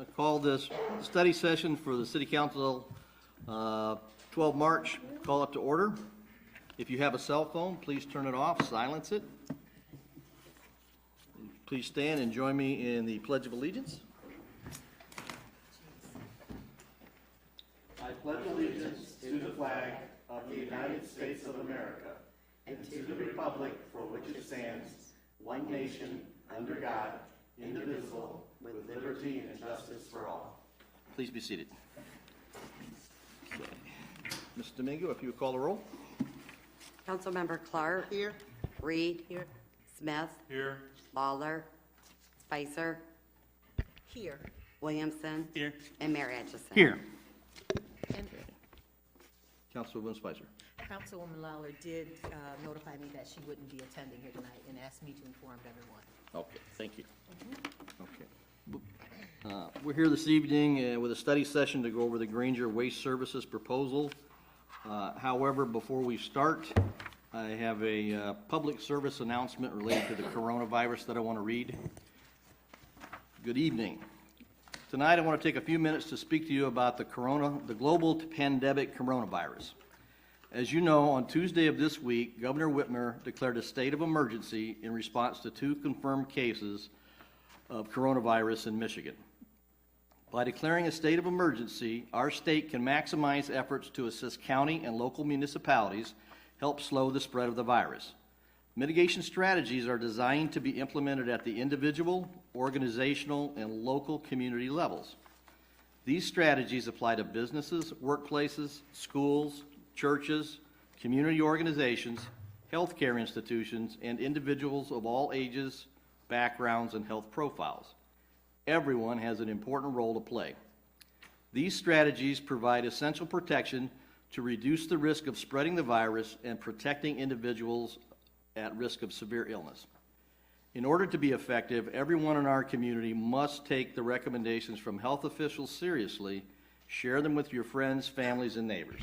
call this study session for the City Council 12 March, call up to order. If you have a cell phone, please turn it off, silence it. Please stand and join me in the Pledge of Allegiance. I pledge allegiance to the flag of the United States of America and to the republic for which it stands, one nation, under God, indivisible, with liberty and justice for all. Please be seated. Okay. Mr. Domingo, if you would call the roll. Councilmember Clark. Here. Reed. Here. Smith. Here. Lawler. Spicer. Here. Williamson. Here. And Mayor Atchison. Here. And Councilwoman Spicer. Councilwoman Lawler did notify me that she wouldn't be attending here tonight and asked me to inform everyone. Okay, thank you. Okay. We're here this evening with a study session to go over the Granger Waste Services proposal. However, before we start, I have a public service announcement related to the coronavirus that I want to read. Good evening. Tonight I want to take a few minutes to speak to you about the global pandemic coronavirus. As you know, on Tuesday of this week, Governor Whitmer declared a state of emergency in response to 2 confirmed cases of coronavirus in Michigan. By declaring a state of emergency, our state can maximize efforts to assist county and local municipalities help slow the spread of the virus. Mitigation strategies are designed to be implemented at the individual, organizational, and local community levels. These strategies apply to businesses, workplaces, schools, churches, community organizations, healthcare institutions, and individuals of all ages, backgrounds, and health profiles. Everyone has an important role to play. These strategies provide essential protection to reduce the risk of spreading the virus and protecting individuals at risk of severe illness. In order to be effective, everyone in our community must take the recommendations from health officials seriously, share them with your friends, families, and neighbors.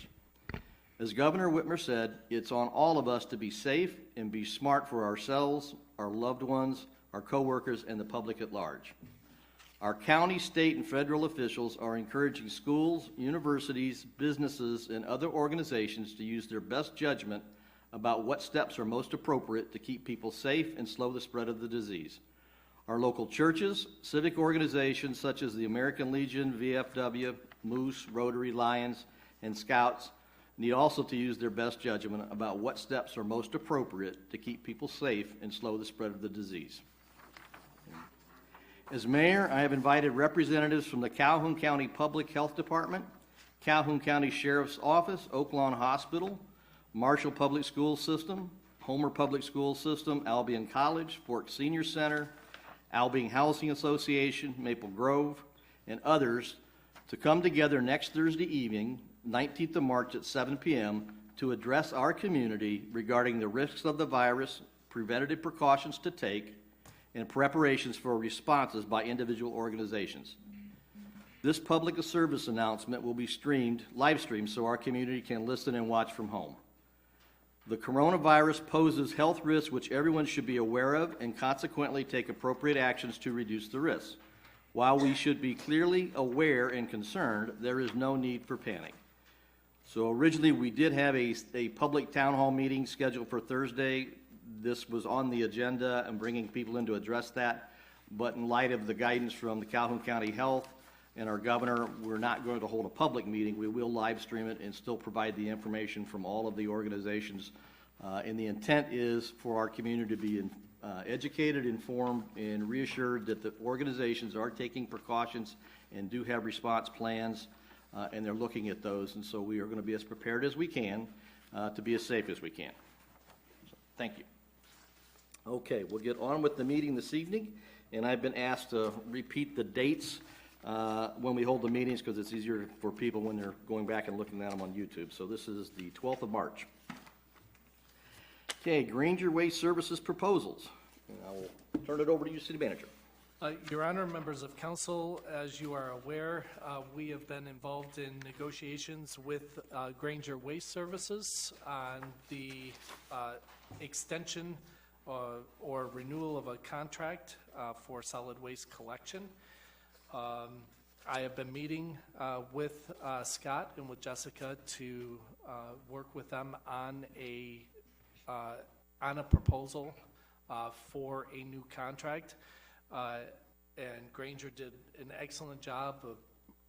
As Governor Whitmer said, it's on all of us to be safe and be smart for ourselves, our loved ones, our coworkers, and the public at large. Our county, state, and federal officials are encouraging schools, universities, businesses, and other organizations to use their best judgment about what steps are most appropriate to keep people safe and slow the spread of the disease. Our local churches, civic organizations such as the American Legion, VFW, Moose, Rotary, Lions, and Scouts need also to use their best judgment about what steps are most appropriate to keep people safe and slow the spread of the disease. As mayor, I have invited representatives from the Calhoun County Public Health Department, Calhoun County Sheriff's Office, Oak Lawn Hospital, Marshall Public School System, Homer Public School System, Albion College, Fort Senior Center, Albion Housing Association, Maple Grove, and others to come together next Thursday evening, 19th of March at 7 p.m. to address our community regarding the risks of the virus, preventative precautions to take, and preparations for responses by individual organizations. This public service announcement will be live streamed so our community can listen and watch from home. The coronavirus poses health risks which everyone should be aware of and consequently take appropriate actions to reduce the risks. While we should be clearly aware and concerned, there is no need for panic. So originally we did have a public town hall meeting scheduled for Thursday. This was on the agenda and bringing people in to address that. But in light of the guidance from the Calhoun County Health and our governor, we're not going to hold a public meeting. We will live stream it and still provide the information from all of the organizations. And the intent is for our community to be educated, informed, and reassured that the organizations are taking precautions and do have response plans, and they're looking at those. And so we are going to be as prepared as we can to be as safe as we can. So, thank you. Okay, we'll get on with the meeting this evening, and I've been asked to repeat the dates when we hold the meetings because it's easier for people when they're going back and looking at them on YouTube. So this is the 12th of March. Okay, Granger Waste Services proposals. And I will turn it over to you, City Manager. Your Honor, members of council, as you are aware, we have been involved in negotiations with Granger Waste Services on the extension or renewal of a contract for solid waste collection. I have been meeting with Scott and with Jessica to work with them on a proposal for a new contract. And Granger did an excellent job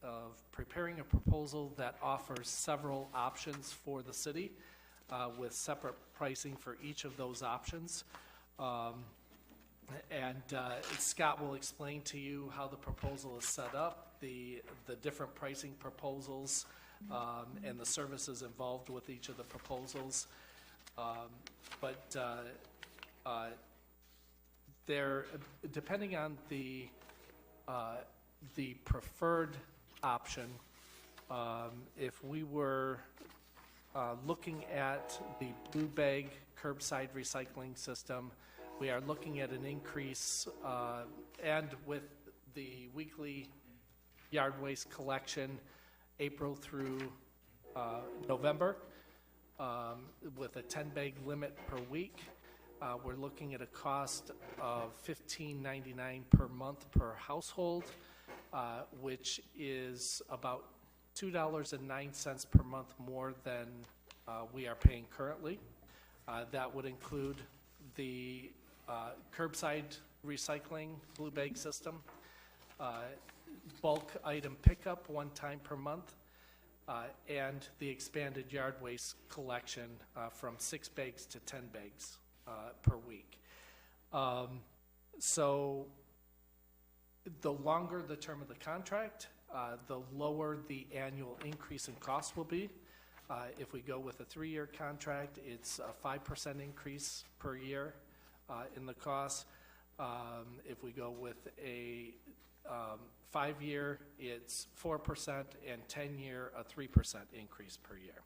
of preparing a proposal that offers several options for the city with separate pricing for each of those options. And Scott will explain to you how the proposal is set up, the different pricing proposals, and the services involved with each of the proposals. But they're, depending on the preferred option, if we were looking at the blue bag curbside recycling system, we are looking at an increase, and with the weekly yard waste collection, April through November, with a 10-bag limit per week, we're looking at a cost of $15.99 per month per household, which is about $2.09 per month more than we are paying currently. That would include the curbside recycling blue bag system, bulk item pickup one time per month, and the expanded yard waste collection from 6 bags to 10 bags per week. So the longer the term of the contract, the lower the annual increase in cost will be. If we go with a 3-year contract, it's a 5% increase per year in the cost. If we go with a 5-year, it's 4%, and 10-year, a 3% increase per year.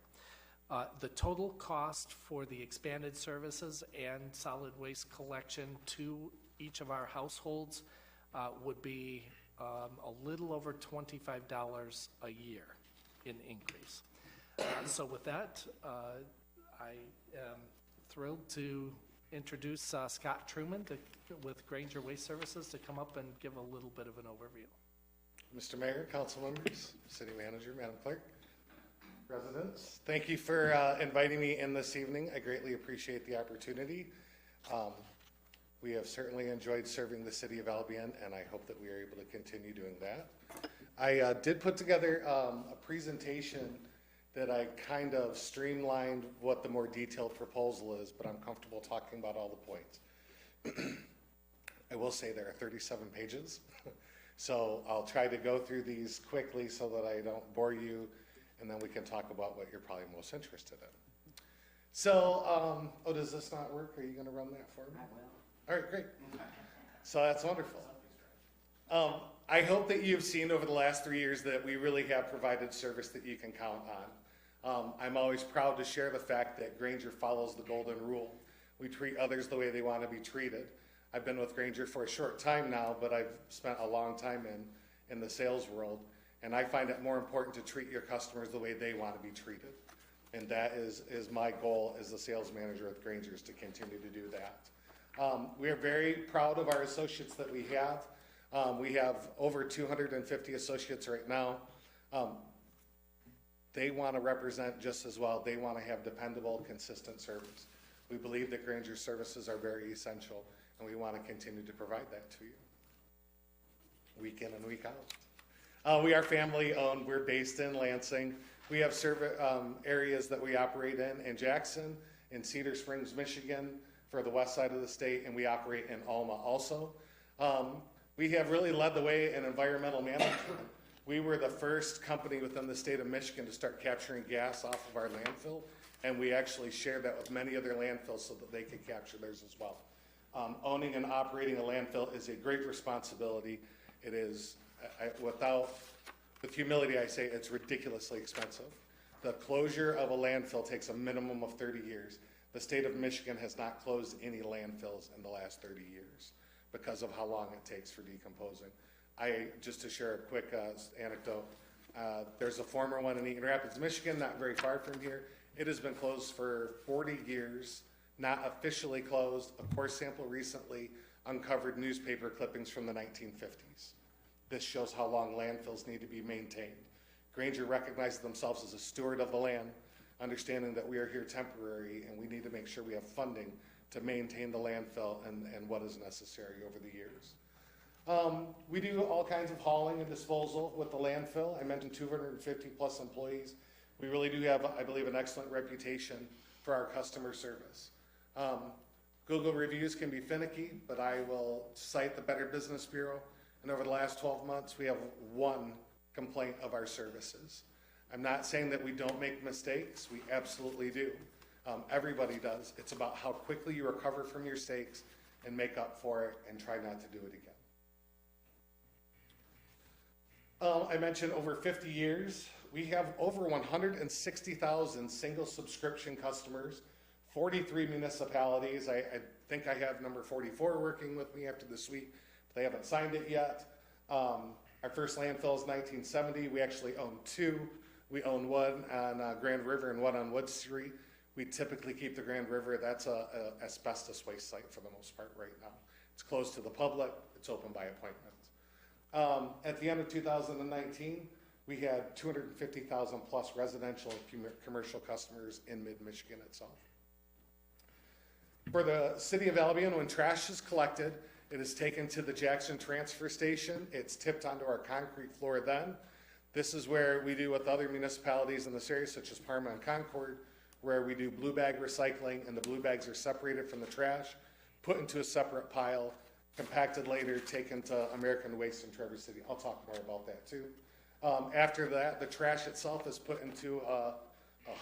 The total cost for the expanded services and solid waste collection to each of our households would be a little over $25 a year in increase. So with that, I am thrilled to introduce Scott Truman with Granger Waste Services to come up and give a little bit of an overview. Mr. Mayor, council members, city manager, Madam Clerk, residents, thank you for inviting me in this evening. I greatly appreciate the opportunity. We have certainly enjoyed serving the city of Albion, and I hope that we are able to continue doing that. I did put together a presentation that I kind of streamlined what the more detailed proposal is, but I'm comfortable talking about all the points. I will say there are 37 pages, so I'll try to go through these quickly so that I don't bore you, and then we can talk about what you're probably most interested in. So, oh, does this not work? Are you going to run that for me? I will. All right, great. So that's wonderful. I hope that you've seen over the last 3 years that we really have provided service that you can count on. I'm always proud to share the fact that Granger follows the golden rule. We treat others the way they want to be treated. I've been with Granger for a short time now, but I've spent a long time in the sales world, and I find it more important to treat your customers the way they want to be treated. And that is my goal as the sales manager with Granger, is to continue to do that. We are very proud of our associates that we have. We have over 250 associates right now. They want to represent just as well. They want to have dependable, consistent service. We believe that Granger services are very essential, and we want to continue to provide that to you, week in and week out. We are family owned. We're based in Lansing. We have areas that we operate in Jackson, in Cedar Springs, Michigan, for the west side of the state, and we operate in Alma also. We have really led the way in environmental management. We were the first company within the state of Michigan to start capturing gas off of our landfill, and we actually shared that with many other landfills so that they could capture theirs as well. Owning and operating a landfill is a great responsibility. It is, with humility I say, it's ridiculously expensive. The closure of a landfill takes a minimum of 30 years. The state of Michigan has not closed any landfills in the last 30 years because of how long it takes for decomposing. Just to share a quick anecdote, there's a former one in Eaton Rapids, Michigan, not very far from here. It has been closed for 40 years, not officially closed. A core sample recently uncovered newspaper clippings from the 1950s. This shows how long landfills need to be maintained. Granger recognizes themselves as a steward of the land, understanding that we are here temporary and we need to make sure we have funding to maintain the landfill and what is necessary over the years. We do all kinds of hauling and disposal with the landfill. I mentioned 250 plus employees. We really do have, I believe, an excellent reputation for our customer service. Google reviews can be finicky, but I will cite the Better Business Bureau. And over the last 12 months, we have 1 complaint of our services. I'm not saying that we don't make mistakes. We absolutely do. Everybody does. It's about how quickly you recover from your mistakes and make up for it and try not to do it again. I mentioned over 50 years. We have over 160,000 single subscription customers, 43 municipalities. I think I have number 44 working with me after this week, but they haven't signed it yet. Our first landfill is 1970. We actually own 2. We own one on Grand River and one on Wood Street. We typically keep the Grand River. That's a asbestos waste site for the most part right now. It's closed to the public. It's open by appointment. At the end of 2019, we had 250,000 plus residential and commercial customers in mid-Michigan itself. For the city of Albion, when trash is collected, it is taken to the Jackson Transfer Station. It's tipped onto our concrete floor then. This is where we do with other municipalities in this area, such as Parma and Concord, where we do blue bag recycling, and the blue bags are separated from the trash, put into a separate pile, compacted later, taken to American Waste in Traverse City. I'll talk more about that too. After that, the trash itself is put into a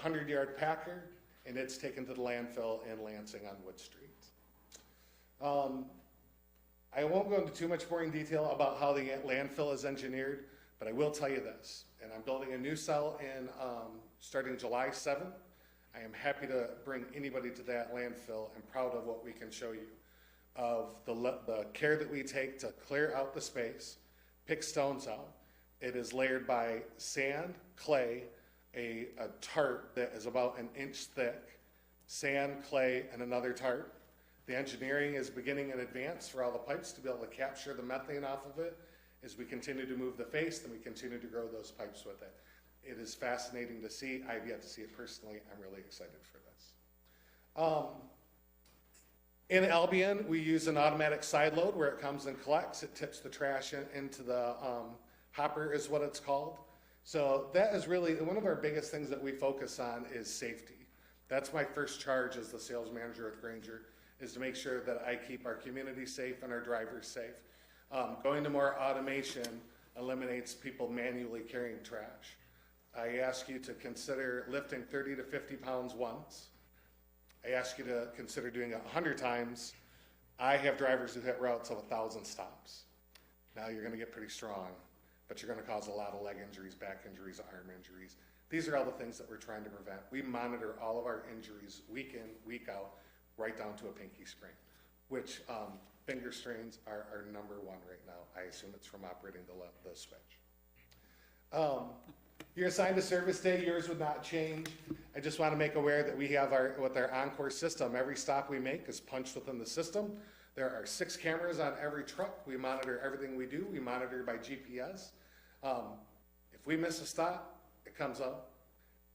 100-yard packer, and it's taken to the landfill in Lansing on Wood Street. I won't go into too much more in detail about how the landfill is engineered, but I will tell you this, and I'm building a new cell in starting July 7th. I am happy to bring anybody to that landfill and proud of what we can show you, of the care that we take to clear out the space, pick stones out. It is layered by sand, clay, a tart that is about 1 inch thick, sand, clay, and another tart. The engineering is beginning in advance for all the pipes to be able to capture the methane off of it as we continue to move the face and we continue to grow those pipes with it. It is fascinating to see. I've yet to see it personally. I'm really excited for this. In Albion, we use an automatic side load where it comes and collects. It tips the trash into the hopper is what it's called. So that is really one of our biggest things that we focus on is safety. That's my first charge as the sales manager at Granger, is to make sure that I keep our community safe and our drivers safe. Going to more automation eliminates people manually carrying trash. I ask you to consider lifting 30 to 50 pounds once. I ask you to consider doing it 100 times. I have drivers who hit routes of 1,000 stops. Now you're going to get pretty strong, but you're going to cause a lot of leg injuries, back injuries, arm injuries. These are all the things that we're trying to prevent. We monitor all of our injuries week in, week out, right down to a pinky sprain, which finger strains are number 1 right now. I assume it's from operating the switch. You're assigned a service day, yours would not change. I just want to make aware that we have with our Encore system, every stop we make is punched within the system. There are 6 cameras on every truck. We monitor everything we do. We monitor by GPS. If we miss a stop, it comes up.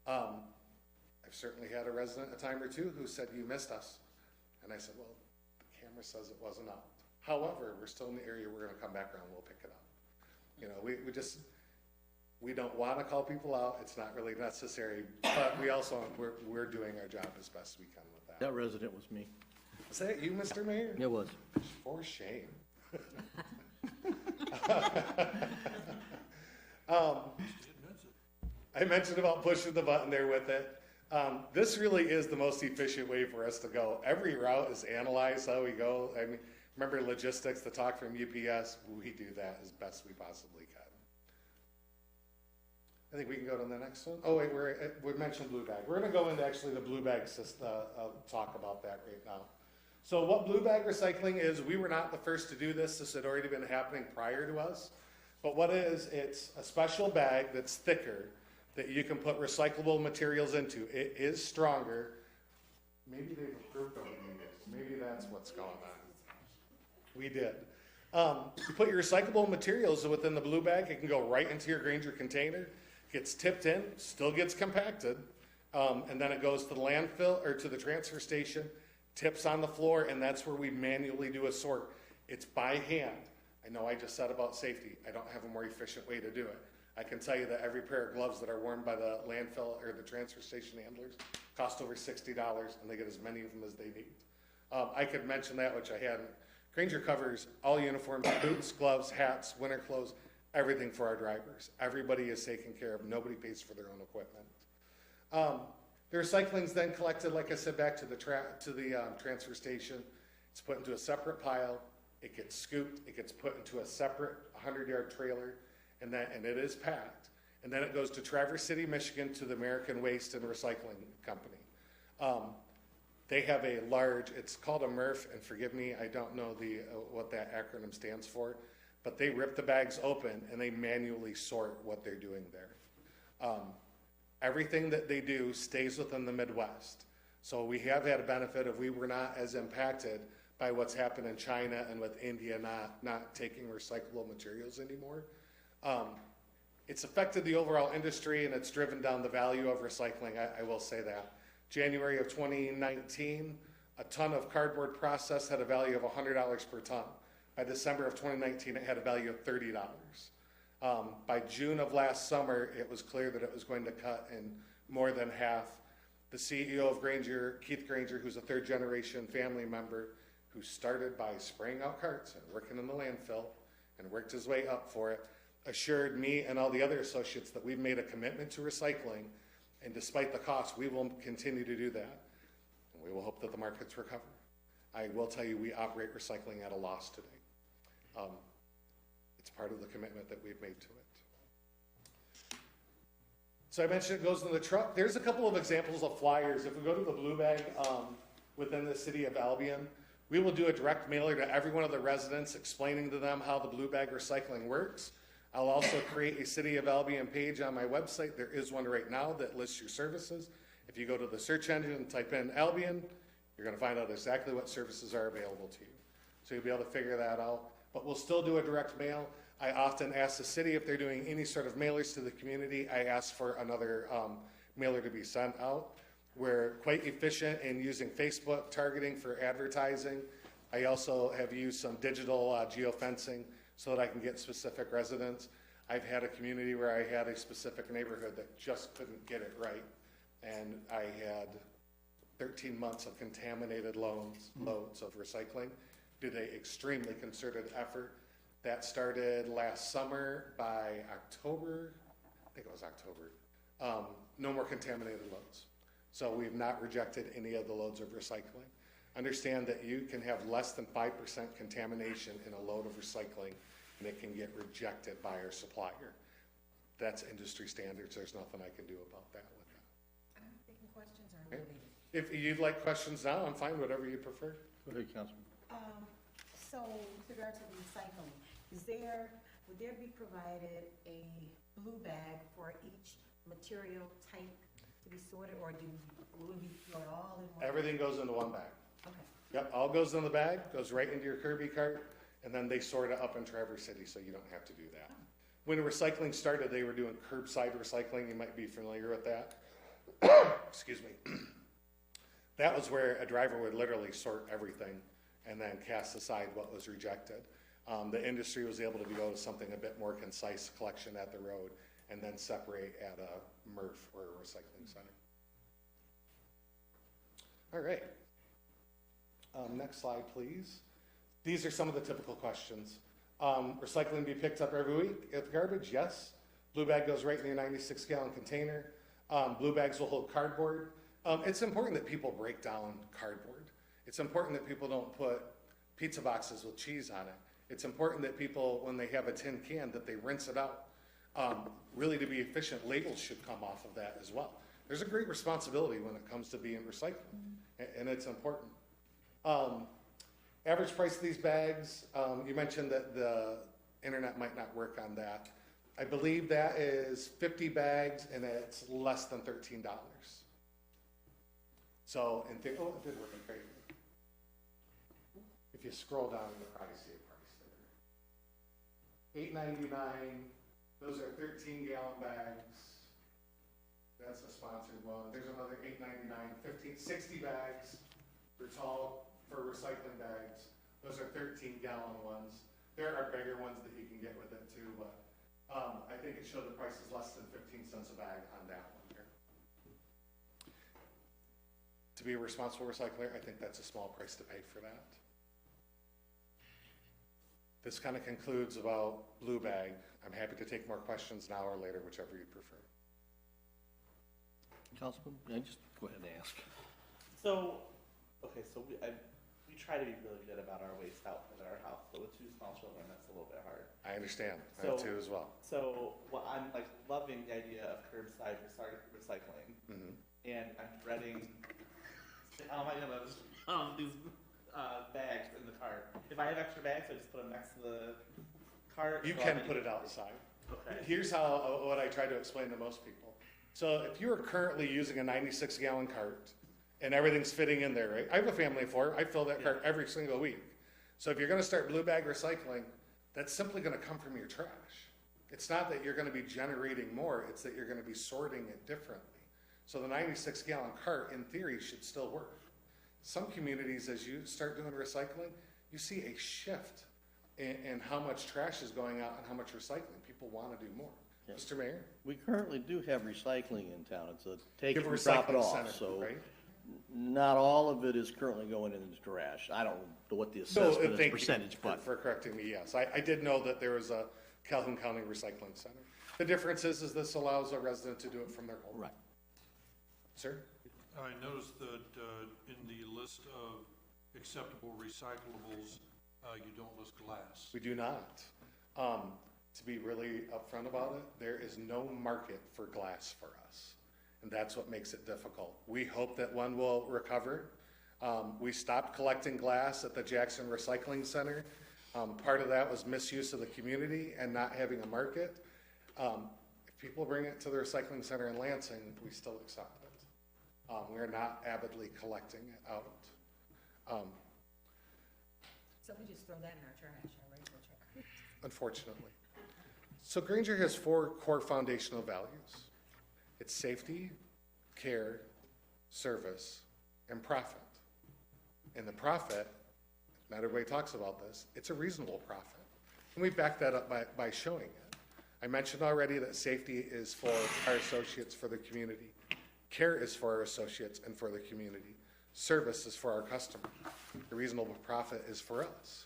I've certainly had a resident a time or two who said, "You missed us." And I said, "Well, the camera says it wasn't out. However, we're still in the area. We're going to come back around. We'll pick it up." You know, we don't want to call people out. It's not really necessary, but we're doing our job as best we can with that. That resident was me. Is that you, Mr. Mayor? It was. For shame. I mentioned about pushing the button there with it. This really is the most efficient way for us to go. Every route is analyzed how we go. I mean, remember logistics, the talk from UPS, we do that as best we possibly can. I think we can go to the next one. Oh wait, we mentioned blue bag. We're going to go into actually the blue bag system, talk about that right now. So what blue bag recycling is, we were not the first to do this. This had already been happening prior to us. But what it is, it's a special bag that's thicker that you can put recyclable materials into. It is stronger. Maybe they've approved of it. Maybe that's what's going on. We did. You put your recyclable materials within the blue bag, it can go right into your Granger container, gets tipped in, still gets compacted, and then it goes to the landfill or to the transfer station, tips on the floor, and that's where we manually do a sort. It's by hand. I know I just said about safety. I don't have a more efficient way to do it. I can tell you that every pair of gloves that are worn by the landfill or the transfer station handlers cost over $60, and they get as many of them as they need. I could mention that, which I hadn't. Granger covers all uniforms, boots, gloves, hats, winter clothes, everything for our drivers. Everybody is taken care of. Nobody pays for their own equipment. The recycling is then collected, like I said, back to the transfer station. It's put into a separate pile. It gets scooped. It gets put into a separate 100-yard trailer, and it is packed. And then it goes to Traverse City, Michigan, to the American Waste and Recycling Company. They have a large, it's called a MRF, and forgive me, I don't know what that acronym stands for, but they rip the bags open and they manually sort what they're doing there. Everything that they do stays within the Midwest. So we have had a benefit of we were not as impacted by what's happened in China and with India not taking recyclable materials anymore. It's affected the overall industry and it's driven down the value of recycling, I will say that. January of 2019, a ton of cardboard processed had a value of $100 per ton. By December of 2019, it had a value of $30. By June of last summer, it was clear that it was going to cut in more than half. The CEO of Granger, Keith Granger, who's a third-generation family member, who started by spraying out carts and working in the landfill and worked his way up for it, assured me and all the other associates that we've made a commitment to recycling. And despite the cost, we will continue to do that. And we will hope that the markets recover. I will tell you, we operate recycling at a loss today. It's part of the commitment that we've made to it. So I mentioned it goes in the truck. There's a couple of examples of flyers. If we go to the blue bag within the city of Albion, we will do a direct mailer to every one of the residents explaining to them how the blue bag recycling works. I'll also create a City of Albion page on my website. There is one right now that lists your services. If you go to the search engine and type in Albion, you're going to find out exactly what services are available to you. So you'll be able to figure that out. But we'll still do a direct mail. I often ask the city if they're doing any sort of mailers to the community. I ask for another mailer to be sent out. We're quite efficient in using Facebook targeting for advertising. I also have used some digital geofencing so that I can get specific residents. I've had a community where I had a specific neighborhood that just couldn't get it right. And I had 13 months of contaminated loads of recycling. Did an extremely concerted effort. That started last summer. By October, I think it was October, no more contaminated loads. So we've not rejected any of the loads of recycling. Understand that you can have less than 5% contamination in a load of recycling and it can get rejected by our supplier. That's industry standards. There's nothing I can do about that with that. I'm taking questions or Okay. leaving? If you'd like questions now, I'm fine, whatever you prefer. Go ahead, Councilman. So with regard to the recycling, would there be provided a blue bag for each material type to be sorted, or will it be thrown all in one? Everything goes into one bag. Okay. Yep, all goes in the bag, goes right into your Kirby cart, and then they sort it up in Traverse City, so you don't have to do that. When recycling started, they were doing curbside recycling. You might be familiar with that. Excuse me. That was where a driver would literally sort everything and then cast aside what was rejected. The industry was able to go to something a bit more concise, collection at the road, and then separate at a MRF or a recycling center. All right. Next slide, please. These are some of the typical questions. Recycling be picked up every week at the garbage? Yes. Blue bag goes right in your 96-gallon container. Blue bags will hold cardboard. It's important that people break down cardboard. It's important that people don't put pizza boxes with cheese on it. It's important that people, when they have a tin can, that they rinse it out. Really, to be efficient, labels should come off of that as well. There's a great responsibility when it comes to being recycled, and it's important. Average price of these bags, you mentioned that the internet might not work on that. I believe that is 50 bags, and it's less than $13. So, it did work great. If you scroll down, you'll probably see a price there. $8.99. Those are 13-gallon bags. That's a sponsored one. There's another $8.99, 60 bags for recycling bags. Those are 13-gallon ones. There are bigger ones that you can get with it too, but I think it showed the price is less than 15 cents a bag on that one here. To be a responsible recycler, I think that's a small price to pay for that. This kind of concludes about Blue Bag. I'm happy to take more questions now or later, whichever you prefer. Councilman, yeah, just go ahead and ask. So, okay, so we try to be really good about our waste out at our house, but with 2 small children, that's a little bit hard. I understand, I So- too as well. So, what I'm like loving the idea of curbside recycling, and I'm dreading, oh my goodness, these bags in the cart. If I have extra bags, I just put them next to the cart. You so can I'm put it outside. Okay. Here's what I try to explain to most people. So if you are currently using a 96-gallon cart and everything's fitting in there, right? I have a family of 4. I fill that cart every single week. So if you're going to start Blue Bag recycling, that's simply going to come from your trash. It's not that you're going to be generating more, it's that you're going to be sorting it differently. So the 96-gallon cart, in theory, should still work. Some communities, as you start doing recycling, you see a shift in how much trash is going out and how much recycling. People want to do more. Yeah. Mr. Mayor? We currently do have recycling in town. It's a take You it have a and drop it recycling off, center, so right? not all of it is currently going into the trash. I don't know what the So, assessment is thank you percentage, but for correcting me, yes. I did know that there was a Calhoun County Recycling Center. The difference is this allows a resident to do it from their home. right. Sir? I noticed that in the list of acceptable recyclables, you don't list glass. We do not. To be really upfront about it, there is no market for glass for us. And that's what makes it difficult. We hope that one will recover. We stopped collecting glass at the Jackson Recycling Center. Part of that was misuse of the community and not having a market. If people bring it to the recycling center in Lansing, we still accept it. We're not avidly collecting it out. So we just throw that in our trash, our regular trash. Unfortunately. So Granger has 4 core foundational values. It's safety, care, service, and profit. And the profit, not everybody talks about this, it's a reasonable profit. And we back that up by showing it. I mentioned already that safety is for our associates, for the community. Care is for our associates and for the community. Service is for our customer. The reasonable profit is for us.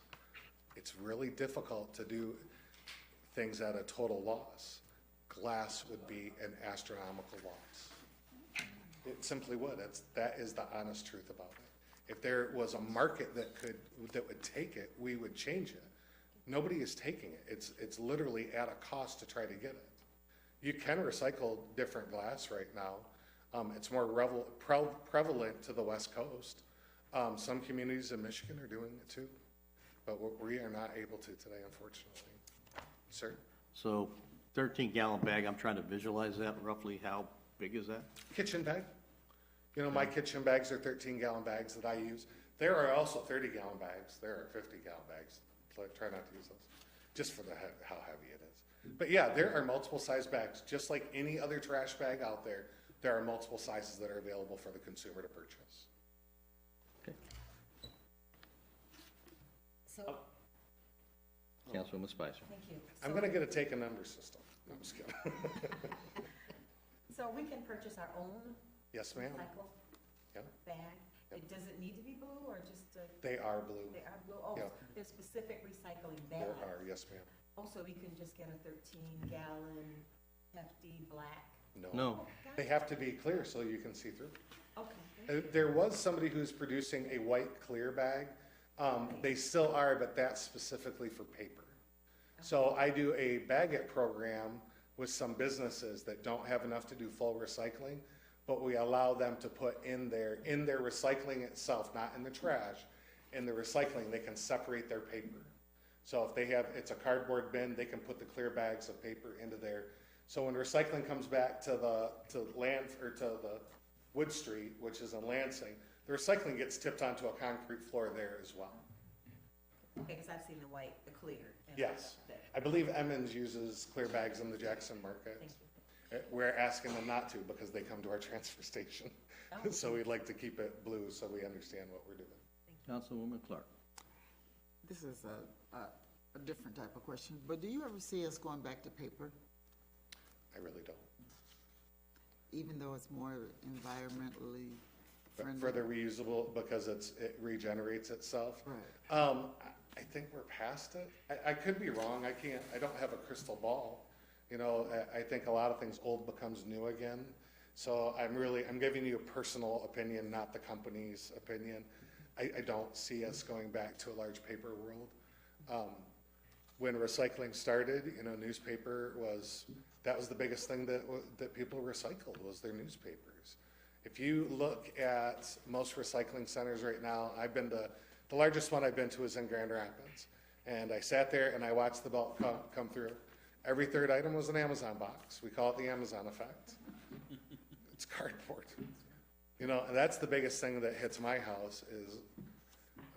It's really difficult to do things at a total loss. Glass would be an astronomical loss. It simply would. That is the honest truth about it. If there was a market that would take it, we would change it. Nobody is taking it. It's literally at a cost to try to get it. You can recycle different glass right now. It's more prevalent to the West Coast. Some communities in Michigan are doing it too, but we are not able to today, unfortunately. Sir? So 13-gallon bag, I'm trying to visualize that. Roughly how big is that? Kitchen bag. You know, my kitchen bags are 13-gallon bags that I use. There are also 30-gallon bags. There are 50-gallon bags. So I try not to use those, just for how heavy it is. But yeah, there are multiple size bags. Just like any other trash bag out there, there are multiple sizes that are available for the consumer to purchase. Okay. So, Councilwoman Spicer. thank you. I'm going to get a take a number system. No, I'm just kidding. So we can purchase our own Yes, ma'am. recycle Yeah, bag? Yep. Does it need to be blue or just, they are blue. they are blue? Oh, Yeah. there's specific recycling There bags. are, yes, ma'am. Also, we can just get a 13-gallon hefty black. No. They have to be clear so you can see through. Okay. There was somebody who's producing a white clear bag. They still are, but that's specifically for paper. So I do a bag-it program with some businesses that don't have enough to do full recycling, but we allow them to put in their recycling itself, not in the trash, in the recycling, they can separate their paper. So if it's a cardboard bin, they can put the clear bags of paper into there. So when recycling comes back to the Wood Street, which is in Lansing, the recycling gets tipped onto a concrete floor there as well. Okay, because I've seen the white, the clear. and Yes. the- I believe Emmons uses clear bags in the Jackson market. We're asking them not to because they come to our transfer station. So we'd like to keep it blue so we understand what we're doing. Councilwoman Clark. This is a different type of question, but do you ever see us going back to paper, I really don't. even though it's more environmentally friendly? For the reusable, because it regenerates itself. Right. I think we're past it. I could be wrong. I don't have a crystal ball. You know, I think a lot of things old becomes new again. So I'm giving you a personal opinion, not the company's opinion. I don't see us going back to a large paper world. When recycling started, you know, newspaper was the biggest thing that people recycled was their newspapers. If you look at most recycling centers right now, the largest one I've been to is in Grand Rapids. And I sat there and I watched the belt come through. Every third item was an Amazon box. We call it the Amazon effect. It's cardboard. You know, and that's the biggest thing that hits my house is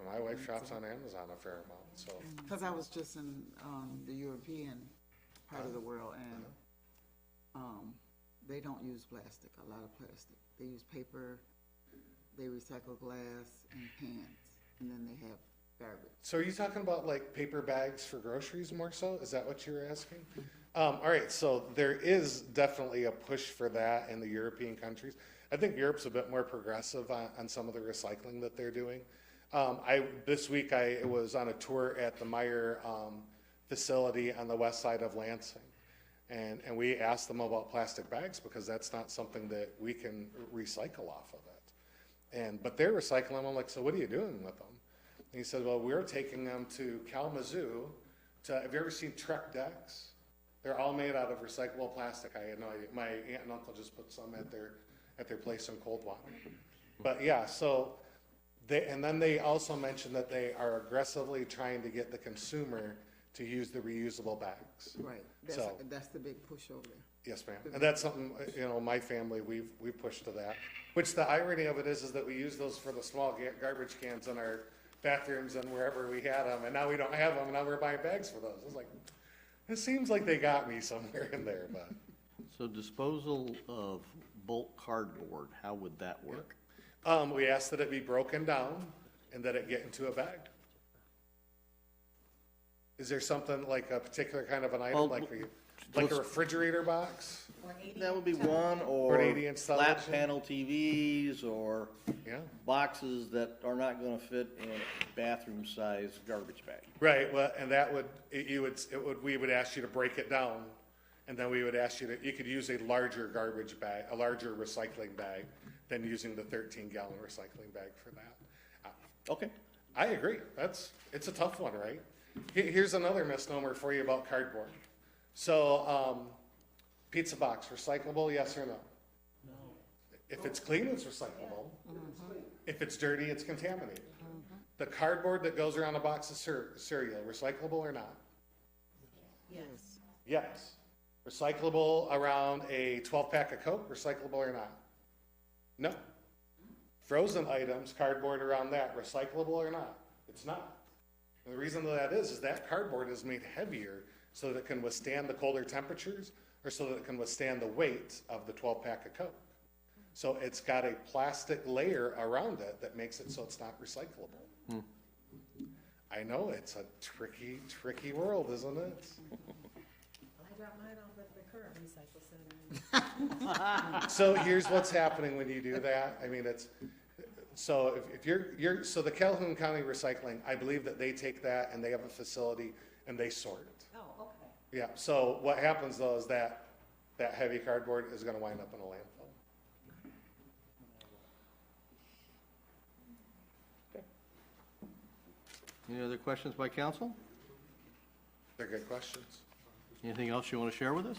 my wife shops on Amazon a fair amount, so. Because I was just in the European part of the world, and they don't use plastic, a lot of plastic. They use paper, they recycle glass and cans, and then they have garbage. So are you talking about like paper bags for groceries more so? Is that what you were asking? All right, so there is definitely a push for that in the European countries. I think Europe's a bit more progressive on some of the recycling that they're doing. This week I was on a tour at the Meyer facility on the west side of Lansing. And we asked them about plastic bags because that's not something that we can recycle off of it. But they're recycling them. I'm like, so what are you doing with them? And he said, well, we're taking them to Kalamazoo. Have you ever seen Trek decks? They're all made out of recyclable plastic. I had no idea. My aunt and uncle just put some at their place in Coldwater. But yeah, so and then they also mentioned that they are aggressively trying to get the consumer to use the reusable bags. Right, that's the big push over there. Yes, ma'am. And that's something, you know, my family, we pushed to that. Which the irony of it is that we use those for the small garbage cans in our bathrooms and wherever we had them, and now we don't have them, and now we're buying bags for those. It's like, it seems like they got me somewhere in there, but. So disposal of bulk cardboard, how would that work? We asked that it be broken down and that it get into a bag. Is there something like a particular kind of an item, Well, like a refrigerator box? That would be one, Or or an 80-inch flat television? panel TVs, or Yeah. boxes that are not gonna fit in a bathroom-sized garbage bag. Right, well, and that we would ask you to break it down, and then we would ask you could use a larger garbage bag, a larger recycling bag than using the 13-gallon recycling bag for that. Okay. I agree. It's a tough one, right? Here's another misnomer for you about cardboard. So, pizza box, recyclable, yes or no? No. If it's clean, it's recyclable. If it's dirty, it's contaminated. The cardboard that goes around a box of cereal, recyclable or not? Yes. Yes. Recyclable around a 12-pack of Coke, recyclable or not? No. Frozen items, cardboard around that, recyclable or not? It's not. And the reason that is that cardboard is made heavier so that it can withstand the colder temperatures or so that it can withstand the weight of the 12-pack of Coke. So it's got a plastic layer around it that makes it so it's not recyclable. I know, it's a tricky, tricky world, isn't it? I dropped mine off at the current recycle center. So here's what's happening when you do that. I mean, so if you're so the Calhoun County Recycling, I believe that they take that and they have a facility and they sort it. Oh, okay. Yeah, so what happens though is that heavy cardboard is gonna wind up in a landfill. Any other questions by council? They're good questions. Anything else you want to share with us?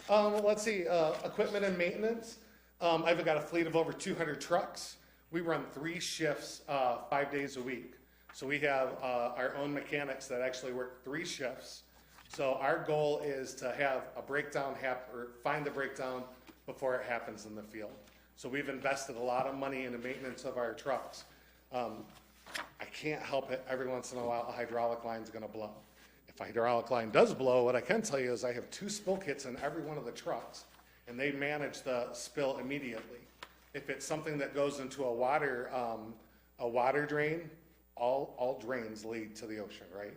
Let's see, equipment and maintenance. I've got a fleet of over 200 trucks. We run 3 shifts, 5 days a week. So we have our own mechanics that actually work 3 shifts. So our goal is to have a breakdown or find the breakdown before it happens in the field. So we've invested a lot of money in the maintenance of our trucks. I can't help it. Every once in a while, a hydraulic line's going to blow. If If a hydraulic line does blow, what I can tell you is I have 2 spill kits in every one of the trucks, and they manage the spill immediately. If it's something that goes into a water drain, all drains lead to the ocean, right?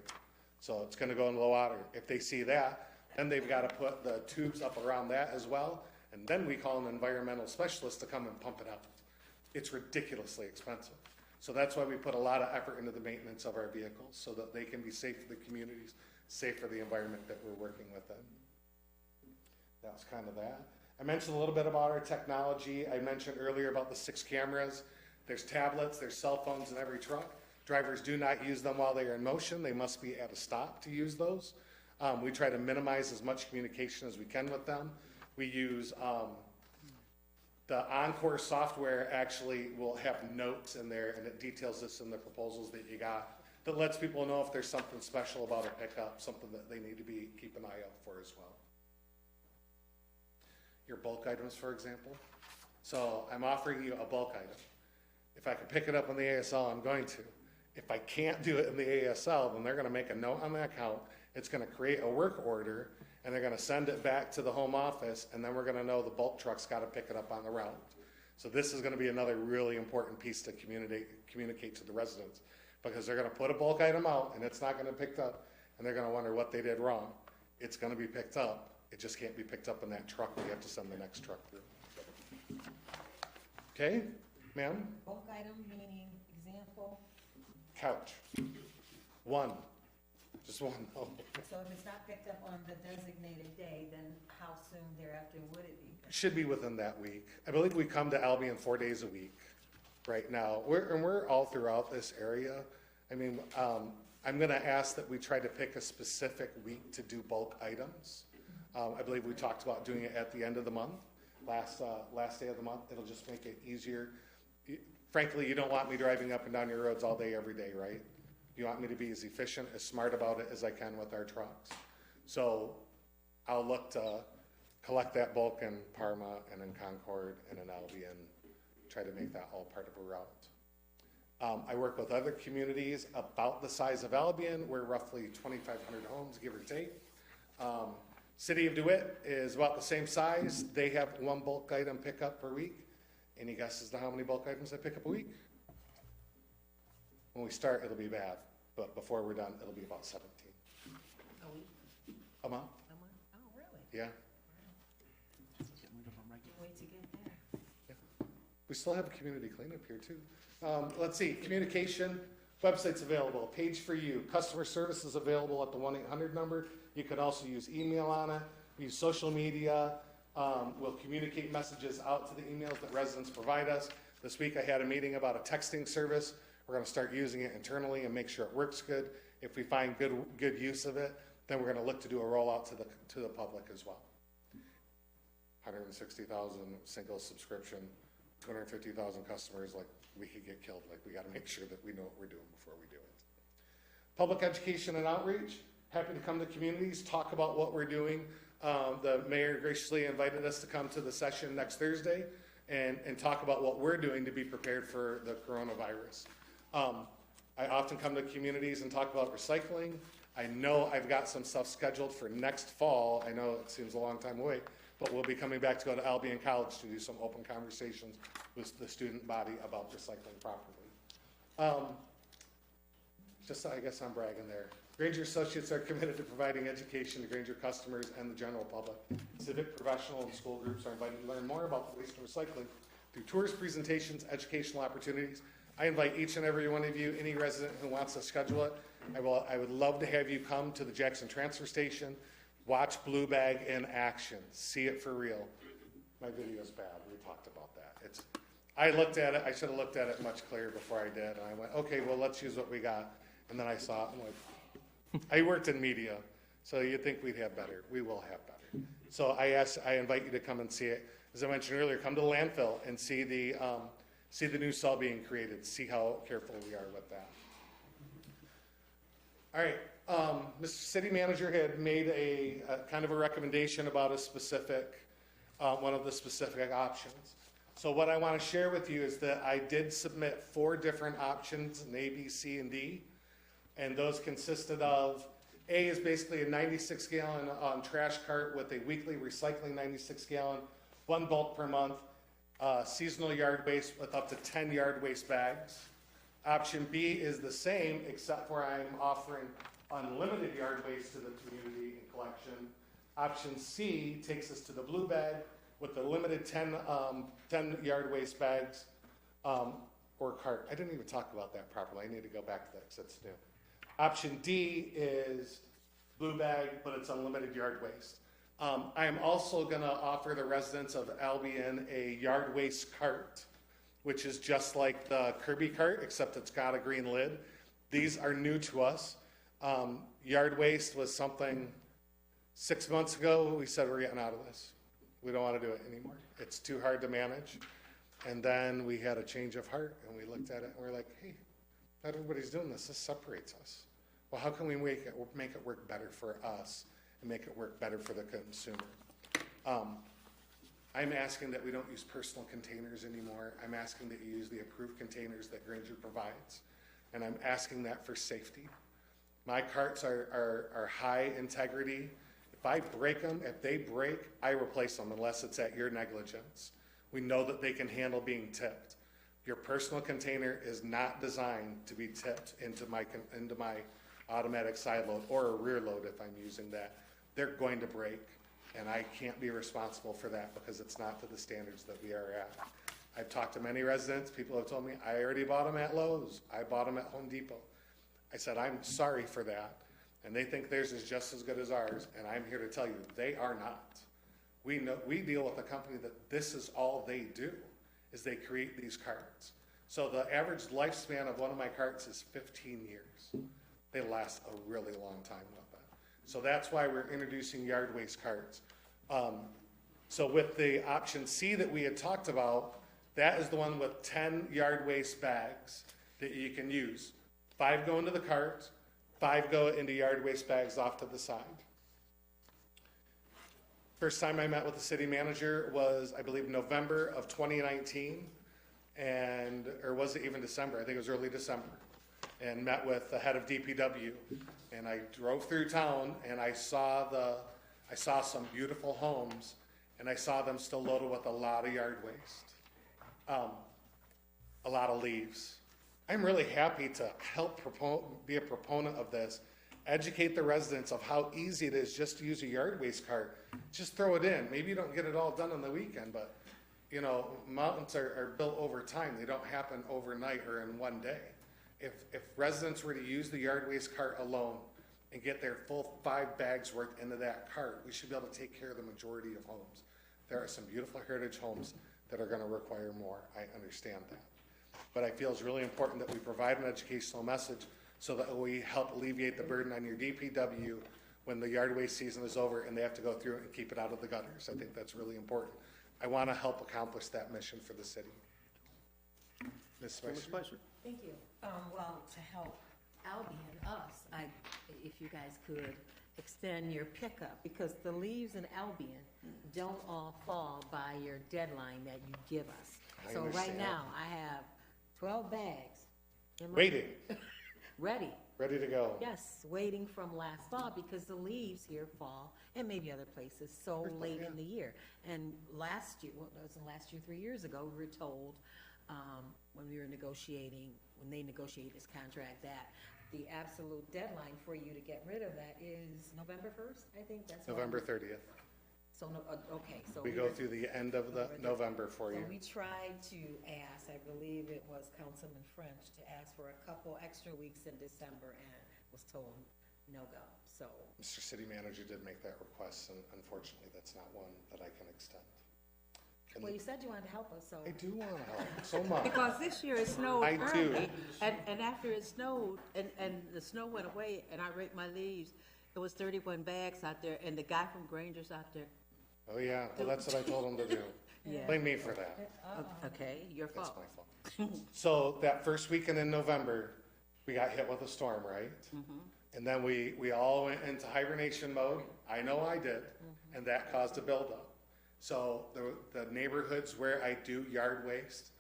So it's gonna go into the water. If they see that, then they've gotta put the tubes up around that as well, and then we call an environmental specialist to come and pump it out. It's ridiculously expensive. So that's why we put a lot of effort into the maintenance of our vehicles, so that they can be safe for the communities, safe for the environment that we're working within. That's kind of that. I mentioned a little bit about our technology. I mentioned earlier about the 6 cameras. There's tablets, there's cell phones in every truck. Drivers do not use them while they are in motion. They must be at a stop to use those. We try to minimize as much communication as we can with them. We use the Encore software actually will have notes in there, and it details this in the proposals that you got, that lets people know if there's something special about a pickup, something that they need to keep an eye out for as well. Your bulk items, for example. So I'm offering you a bulk item. If I can pick it up on the ASL, I'm going to. If I can't do it in the ASL, then they're going to make a note on the account. It's going to create a work order, and they're going to send it back to the home office, and then we're going to know the bulk truck's got to pick it up on the route. So this is going to be another really important piece to communicate to the residents, because they're going to put a bulk item out, and it's not going to be picked up, and they're going to wonder what they did wrong. It's going to be picked up. It just can't be picked up in that truck. We have to send the next truck through. Okay, ma'am? Bulk item, meaning example, Couch. 1. Just 1. Oh. so if it's not picked up on the designated day, then how soon thereafter would it be? Should be within that week. I believe we come to Albion 4 days a week right now. We're all throughout this area. I mean, I'm going to ask that we try to pick a specific week to do bulk items. I believe we talked about doing it at the end of the month, last day of the month. It'll just make it easier. Frankly, you don't want me driving up and down your roads all day, every day, right? You want me to be as efficient, as smart about it as I can with our trucks. So I'll look to collect that bulk in Parma and in Concord and in Albion, try to make that all part of a route. I work with other communities about the size of Albion. We're roughly 2,500 homes, give or take. City of DeWitt is about the same size. They have 1 bulk item pickup per week. Any guesses to how many bulk items I pick up a week? When we start, it'll be bad, but before we're done, it'll be about 17. A week? A month? A month? Oh, really? Yeah. Can't wait to get there. We still have a community cleanup here too. Let's see, communication, website's available, page for you, customer service is available at the 1-800 number. You could also use email on it, use social media. We'll communicate messages out to the emails that residents provide us. This week I had a meeting about a texting service. We're going to start using it internally and make sure it works good. If we find good use of it, then we're going to look to do a rollout to the public as well. 160,000 single subscription, 250,000 customers, like we could get killed. Like we got to make sure that we know what we're doing before we do it. Public education and outreach. Happy to come to communities, talk about what we're doing. The mayor graciously invited us to come to the session next Thursday and talk about what we're doing to be prepared for the coronavirus. I often come to communities and talk about recycling. I know I've got some stuff scheduled for next fall. I know it seems a long time away, but we'll be coming back to go to Albion College to do some open conversations with the student body about recycling properly. I guess I'm bragging there. Granger Associates are committed to providing education to Granger customers and the general public. Civic, professional, and school groups are invited to learn more about waste and recycling through tours, presentations, educational opportunities. I invite each and every one of you, any resident who wants to schedule it, I would love to have you come to the Jackson Transfer Station, watch Blue Bag in action, see it for real. My video's bad, we talked about that. I looked at it, I should have looked at it much clearer before I did, and I went, okay, well, let's use what we got. And then I saw it, I'm like, I worked in media, so you'd think we'd have better. We will have better. So I invite you to come and see it. As I mentioned earlier, come to the landfill and see the new saw being created, see how careful we are with that. All right, Mr. City Manager had made a kind of a recommendation about a specific, one of the specific options. So what I want to share with you is that I did submit 4 different options, an A, B, C, and D. And those consisted of A is basically a 96-gallon trash cart with a weekly recycling 96-gallon, 1 bulk per month, seasonal yard waste with up to 10 yard waste bags. Option B is the same, except for I'm offering unlimited yard waste to the community in collection. Option C takes us to the blue bag with the limited 10 yard waste bags or cart. I didn't even talk about that properly. I need to go back to that because it's new. Option D is blue bag, but it's unlimited yard waste. I am also going to offer the residents of Albion a yard waste cart, which is just like the Kirby cart, except it's got a green lid. These are new to us. Yard waste was something 6 months ago we said we're getting out of this. We don't want to do it anymore. It's too hard to manage. And then we had a change of heart, and we looked at it, and we're like, hey, not everybody's doing this. This separates us. Well, how can we make it work better for us and make it work better for the consumer? I'm asking that we don't use personal containers anymore. I'm asking that you use the approved containers that Granger provides, and I'm asking that for safety. My carts are high integrity. If I break them, if they break, I replace them unless it's at your negligence. We know that they can handle being tipped. Your personal container is not designed to be tipped into my automatic side load or a rear load if I'm using that. They're going to break, and I can't be responsible for that because it's not to the standards that we are at. I've talked to many residents. People have told me, I already bought them at Lowe's. I bought them at Home Depot. I said, I'm sorry for that. And they think theirs is just as good as ours, and I'm here to tell you, they are not. We deal with a company that this is all they do, is they create these carts. So the average lifespan of one of my carts is 15 years. They last a really long time with that. So that's why we're introducing yard waste carts. So with the option C that we had talked about, that is the one with 10 yard waste bags that you can use. 5 go into the cart, 5 go into yard waste bags off to the side. First time I met with the city manager was, I believe, November of 2019, or was it even December? I think it was early December, and met with the head of DPW. And I drove through town, and I saw some beautiful homes, and I saw them still loaded with a lot of yard waste, a lot of leaves. I'm really happy to help be a proponent of this, educate the residents of how easy it is just to use a yard waste cart. Just throw it in. Maybe you don't get it all done on the weekend, but you know, mountains are built over time. They don't happen overnight or in one day. If residents were to use the yard waste cart alone and get their full 5 bags worth into that cart, we should be able to take care of the majority of homes. There are some beautiful heritage homes that are going to require more. I understand that. But I feel it's really important that we provide an educational message so that we help alleviate the burden on your DPW when the yard waste season is over and they have to go through it and keep it out of the gutters. I think that's really important. I want to help accomplish that mission for the city. Ms. Spicer? Thank you. Well, to help Albion, if you guys could extend your pickup, because the leaves in Albion don't all fall by your deadline that you give us. I So right understand. now, I have 12 bags. in my- Waiting, Ready, ready to go. yes, waiting from last fall, because the leaves here fall, and maybe other places, so late in the year. And last year, well, it wasn't last year, 3 years ago, we were told, when we were negotiating, when they negotiated this contract, that the absolute deadline for you to get rid of that is November 1st, I think that's. when- November 30th. So, okay, so. We go through the end of the November for So you. we tried to ask, I believe it was Councilman French, to ask for a couple extra weeks in December, and was told no-go, so. Mr. City Manager did make that request, and unfortunately, that's not one that I can extend. And Well, you said you wanted to help us, so. I do want to help so much. Because this year it snowed I do. early, and after it snowed, and the snow went away, and I raked my leaves, it was 31 bags out there, and the guy from Granger's out there. Oh, yeah, well, that's what I told him to do. Yeah. Blame me for that. Okay, your That's fault. my fault. So that first weekend in November, we got hit with a storm, right? And then we all went into hibernation mode. I know I did, and that caused a buildup. So the neighborhoods where I do yard waste,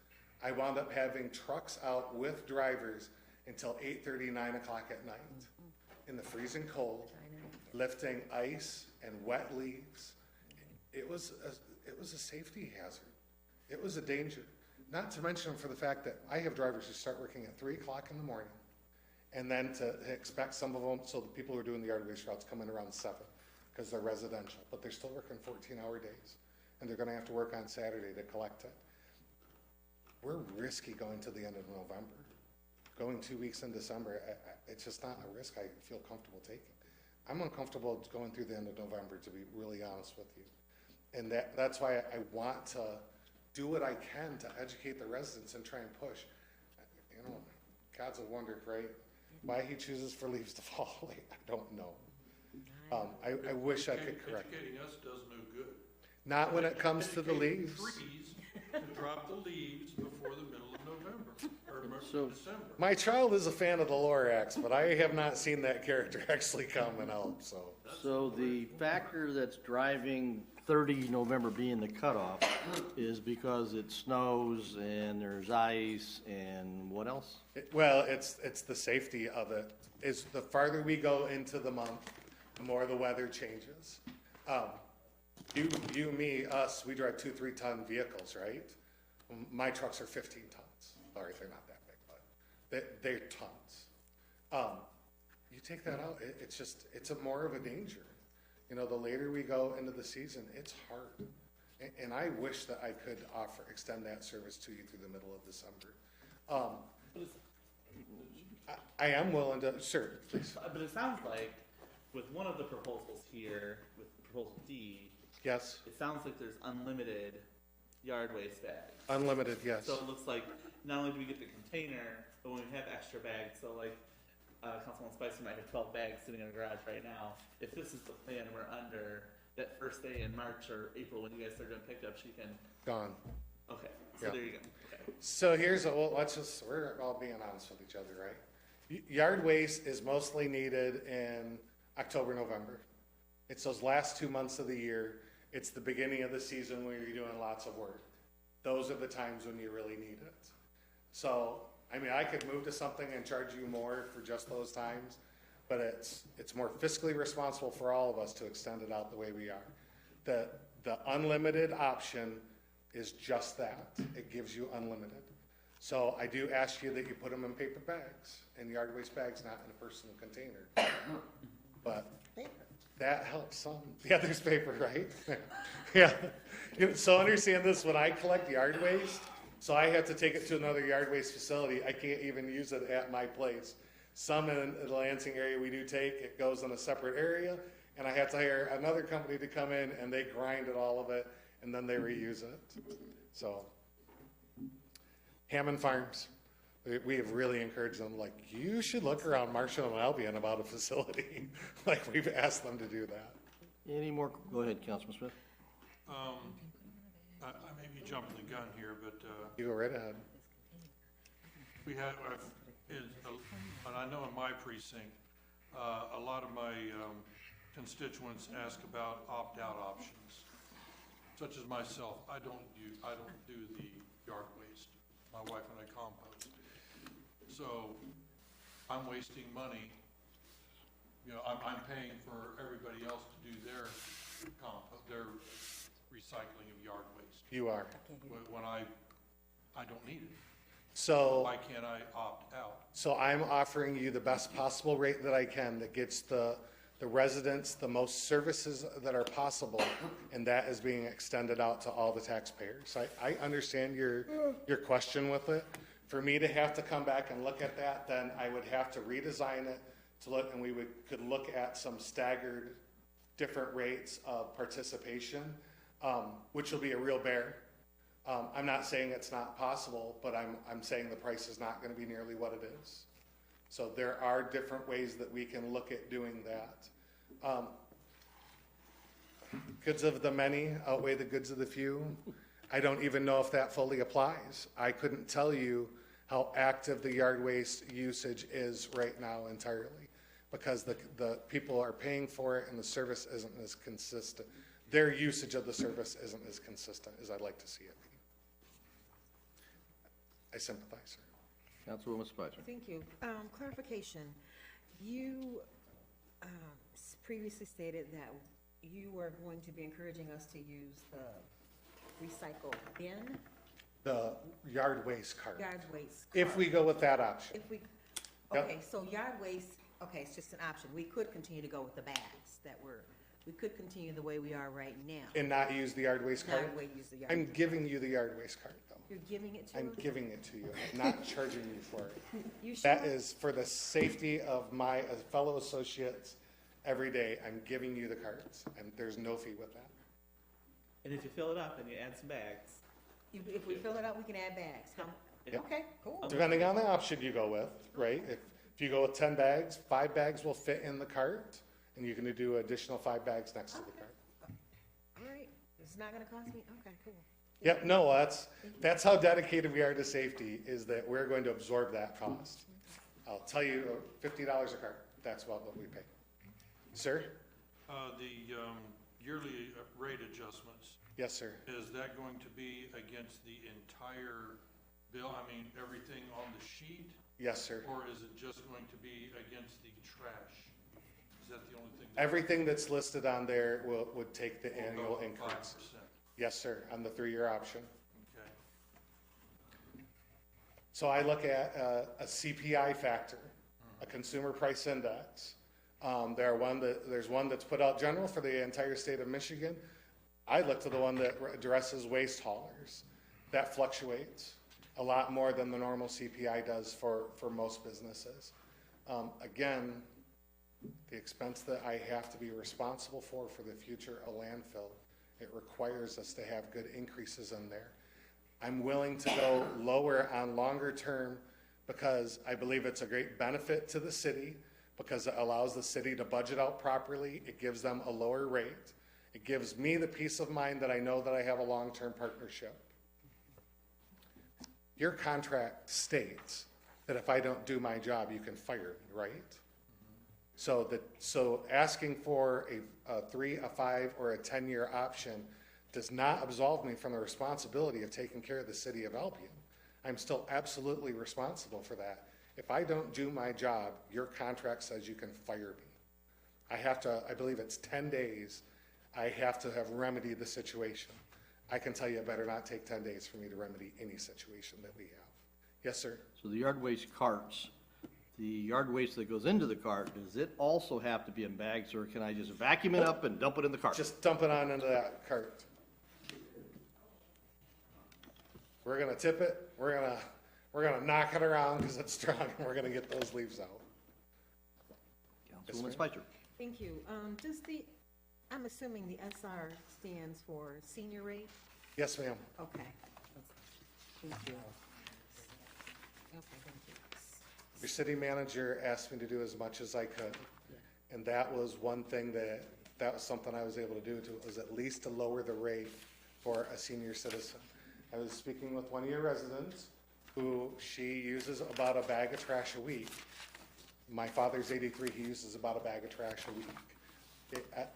I wound up having trucks out with drivers until 8:30, 9 o'clock at night in the freezing cold. lifting ice and wet leaves. It was a safety hazard. It was a danger. Not to mention for the fact that I have drivers who start working at 3 o'clock in the morning, and then to expect some of them, so the people who are doing the yard waste routes come in around 7 because they're residential, but they're still working 14-hour days, and they're going to have to work on Saturday to collect it. We're risky going to the end of November. Going 2 weeks in December, it's just not a risk I feel comfortable taking. I'm uncomfortable going through the end of November, to be really honest with you. And that's why I want to do what I can to educate the residents and try and push. You know, God's a wonder, right? Why he chooses for leaves to fall late, I don't know. I wish I could correct it. Educating us does no good. Not when it comes to the Educating leaves. Trees to drop the leaves before the middle of November, or December. My child is a fan of the Lorax, but I have not seen that character actually come and help, so. So the factor that's driving 30 November being the cutoff is because it snows and there's ice and what else? Well, it's the safety of it. Is the farther we go into the month, the more the weather changes. You, me, us, we drive 2-3 ton vehicles, right? My trucks are 15 tons. Sorry, they're not that big, but they're tons. You take that out, it's more of a danger. You know, the later we go into the season, it's hard. And I wish that I could extend that service to you through the middle of December. I am willing to, sure, please. But it sounds like with one of the proposals here, with proposal D, Yes, it sounds like there's unlimited yard waste bags. unlimited, yes. So it looks like not only do we get the container, but when we have extra bags, so like Councilman Spicer might have 12 bags sitting in a garage right now. If this is the plan we're under, that first day in March or April when you guys start doing pickups, you can. Gone. Okay, so Yeah. there you go. Okay. So here's, we're all being honest with each other, right? Yard waste is mostly needed in October, November. It's those last 2 months of the year. It's the beginning of the season when you're doing lots of work. Those are the times when you really need it. So, I mean, I could move to something and charge you more for just those times, but it's more fiscally responsible for all of us to extend it out the way we are. The unlimited option is just that. It gives you unlimited. So I do ask you that you put them in paper bags and yard waste bags, not in a personal container. But that helps some. Yeah, there's paper, right? Yeah. So understand this, when I collect yard waste, so I have to take it to another yard waste facility. I can't even use it at my place. Some in the Lansing area we do take, it goes in a separate area, and I have to hire another company to come in and they grind it, all of it, and then they reuse it. So, Hammond Farms, we have really encouraged them, like, you should look around Marshall and Albion about a facility. Like, we've asked them to do that. Any more? Go ahead, Councilman Smith. I may be jumping the gun here, but You go right ahead. we had, and I know in my precinct, a lot of my constituents ask about opt-out options, such as myself. I don't do the yard waste. My wife and I compost. So I'm wasting money. You know, I'm paying for everybody else to do their recycling of yard waste. You are. When I don't need it. So, Why can't I opt out? so I'm offering you the best possible rate that I can that gets the residents the most services that are possible, and that is being extended out to all the taxpayers. I understand your question with it. For me to have to come back and look at that, then I would have to redesign it to look, and we could look at some staggered different rates of participation, which will be a real bear. I'm not saying it's not possible, but I'm saying the price is not going to be nearly what it is. So there are different ways that we can look at doing that. Goods of the many outweigh the goods of the few. I don't even know if that fully applies. I couldn't tell you how active the yard waste usage is right now entirely, because the people are paying for it and the service isn't as consistent. Their usage of the service isn't as consistent as I'd like to see it be. I sympathize, sir. Councilwoman Spicer. Thank you. Clarification. You previously stated that you were going to be encouraging us to use the recycle bin, The yard waste cart. yard waste. If cart. we go with that option. If we, Yep. okay, so yard waste, okay, it's just an option. We could continue to go with the bags that we could continue the way we are right now. And not use the yard waste cart? Not way use the yard. I'm giving you the yard waste cart, though. You're giving it to I'm us? giving it to you. I'm not charging you for it. You sure? That is for the safety of my fellow associates every day. I'm giving you the carts, and there's no fee with that. And if you fill it up and you add some bags, If we fill it out, we can add bags. Yep. Okay, cool. Depending on the option you go with, right? If you go with 10 bags, 5 bags will fit in the cart, and you can do additional 5 bags next to the cart. All right, it's not gonna cost me, okay, cool. Yep, no, that's how dedicated we are to safety, is that we're going to absorb that cost. I'll tell you, $50 a cart, that's what we pay. Sir? The yearly rate adjustments, Yes, sir. is that going to be against the entire bill? I mean, everything on the sheet? Yes, sir. Or is it just going to be against the trash? Is that the only thing? Everything that's listed on there would take the Will go annual up increase. 5%? Yes, sir, on the 3-year option. Okay. So I look at a CPI factor, a consumer price index. There's one that's put out general for the entire state of Michigan. I look to the one that addresses waste haulers. That fluctuates a lot more than the normal CPI does for most businesses. Again, the expense that I have to be responsible for the future of landfill, it requires us to have good increases in there. I'm willing to go lower on longer term because I believe it's a great benefit to the city, because it allows the city to budget out properly. It gives them a lower rate. It gives me the peace of mind that I know that I have a long-term partnership. Your contract states that if I don't do my job, you can fire me, right? So asking for a 3, a 5, or a 10-year option does not absolve me from the responsibility of taking care of the city of Albion. I'm still absolutely responsible for that. If I don't do my job, your contract says you can fire me. I believe it's 10 days, I have to have remedied the situation. I can tell you it better not take 10 days for me to remedy any situation that we have. Yes, sir? So the yard waste carts, the yard waste that goes into the cart, does it also have to be in bags, or can I just vacuum it up and dump it in the cart? Just dump it on into that cart. We're gonna tip it, we're gonna knock it around because it's strong, and we're gonna get those leaves out. Councilwoman Spicer. Thank you. I'm assuming the SR stands for senior rate? Yes, ma'am. Okay. Thank you. Okay, thank you. Your city manager asked me to do as much as I could, and that was one thing that was something I was able to do, was at least to lower the rate for a senior citizen. I was speaking with one of your residents, who she uses about a bag of trash a week. My father's 83, he uses about a bag of trash a week.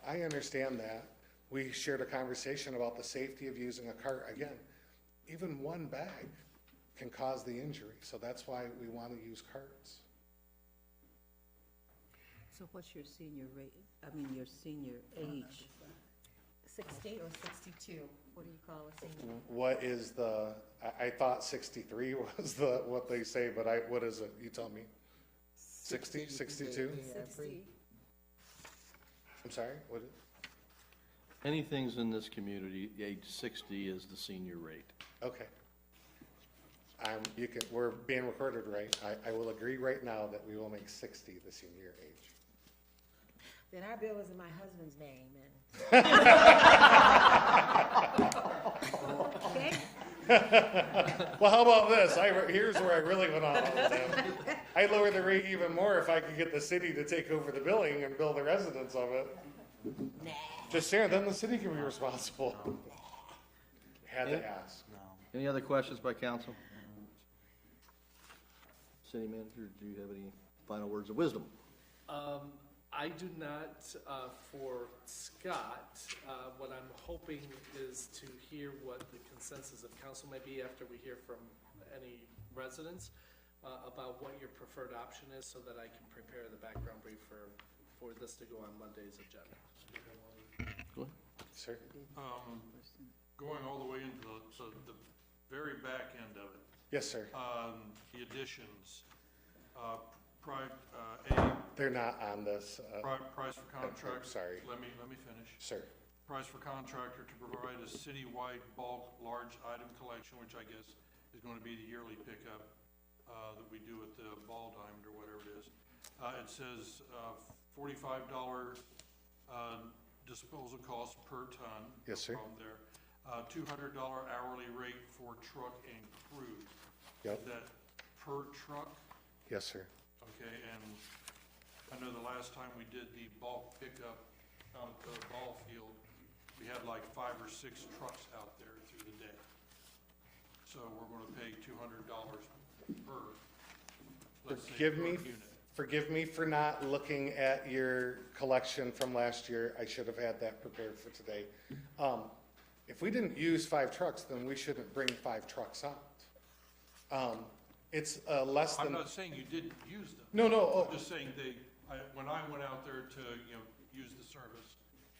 I understand that. We shared a conversation about the safety of using a cart. Again, even one bag can cause the injury, so that's why we want to use carts. So what's your senior rate, your senior age? 60 or 62? What do you call a senior? What is I thought 63 was what they say, but what is it? You tell me. 60, 62? 60. I'm sorry, what? Anything's in this community, age 60 is the senior rate. Okay. We're being recorded, right? I will agree right now that we will make 60 the senior age. Then our bill is in my husband's name, and. Okay? Well, how about this? Here's where I really went on. I'd lower the rate even more if I could get the city to take over the billing and bill the residents of it. Nah. Just saying, then the city can be responsible. Had to ask. Any other questions by council? City manager, do you have any final words of wisdom? I do not, for Scott. What I'm hoping is to hear what the consensus of council may be after we hear from any residents about what your preferred option is, so that I can prepare the background brief for for this to go on Monday's agenda. Go ahead. Sir? Going all the way into the very back end of it, Yes, sir. the additions, They're not on this. price for contract. sorry. Let me finish. Sir. Price for contractor to provide a citywide bulk large item collection, which I guess is going to be the yearly pickup that we do at the ball diamond or whatever it is. It says $45 disposal cost per ton. Yes, sir. From there. $200 hourly rate for truck and crew. Yep. Is that per truck? Yes, sir. Okay, and I know the last time we did the bulk pickup out at the ball field, we had like 5 or 6 trucks out there through the day. So we're gonna pay $200 per, let's say, per unit. Forgive me for not looking at your collection from last year. I should have had that prepared for today. If we didn't use 5 trucks, then we shouldn't bring 5 trucks out. It's less than. I'm not saying you didn't use them. No. I'm just saying when I went out there to, use the service,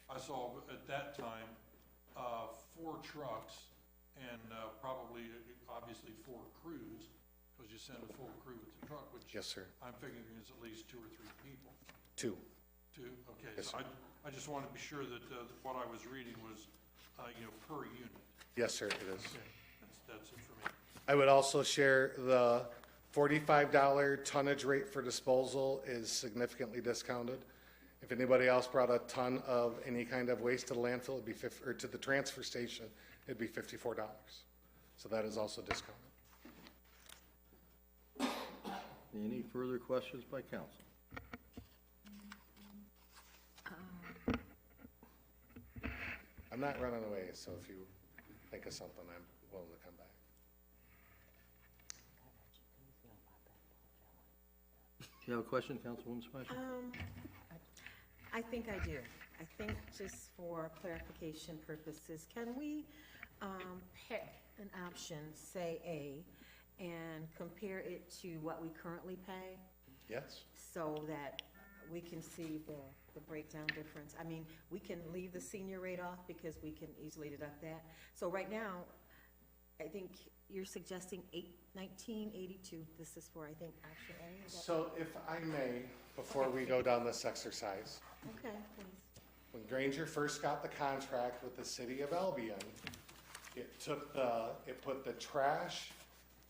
I saw at that time, 4 trucks and probably, obviously 4 crews, because you send a full crew with the truck, which. Yes, sir. I'm figuring is at least 2 or 3 people. 2. 2, okay. Yes, So sir. I just want to be sure that what I was reading was, per unit. Yes, sir, it is. Okay, that's it for me. I would also share the $45 tonnage rate for disposal is significantly discounted. If anybody else brought a ton of any kind of waste to the landfill, it'd be or to the transfer station, it'd be $54. So that is also discounted. Any further questions by council? I'm not running away, so if you think of something, I'm willing to come back. Do you have a question, Councilwoman Spicer? I think I do. I think just for clarification purposes, can we pick an option, say A, and compare it to what we currently pay Yes? so that we can see the breakdown difference? I mean, we can leave the senior rate off because we can easily deduct that. So right now, I think you're suggesting $19.82. This is for, I think, option A. Is that- So if I may, before we go down this exercise, Okay, please. when Granger first got the contract with the city of Albion, it put the trash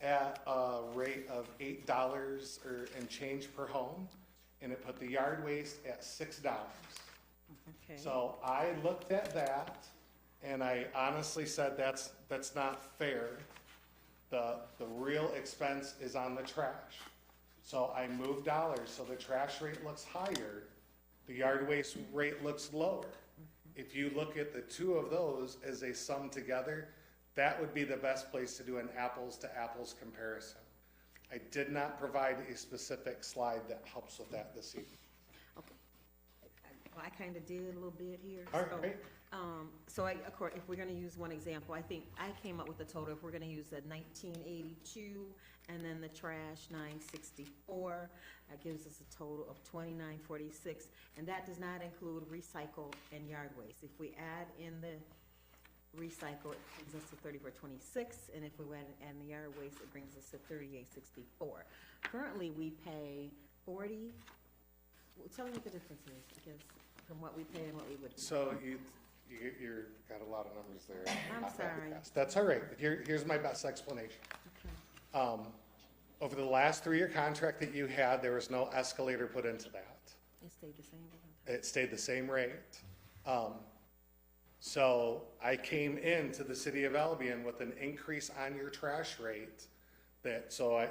at a rate of $8 and change per home, and it put the yard waste at $6. Okay. So I looked at that, and I honestly said, that's not fair. The real expense is on the trash. So I moved dollars, so the trash rate looks higher, the yard waste rate looks lower. If you look at the two of those as they sum together, that would be the best place to do an apples to apples comparison. I did not provide a specific slide that helps with that this evening. Okay. Well, I kind of did a little bit here. All So, right. So of course, if we're gonna use one example, I think I came up with a total, if we're gonna use the 1982 and then the trash 964, that gives us a total of 2946, and that does not include recycle and yard waste. If we add in the recycle, it brings us to 3426, and if we add in the yard waste, it brings us to 3864. Currently, we pay 40, well, tell me what the difference is, I guess, from what we pay and what we would. So you're got a lot of numbers there. I'm Not that sorry. fast. That's all right. Here's my best explanation. Okay. Over the last 3-year contract that you had, there was no escalator put into that. It stayed the same, didn't It stayed the same rate. So I came into the city of Albion with an increase on your trash rate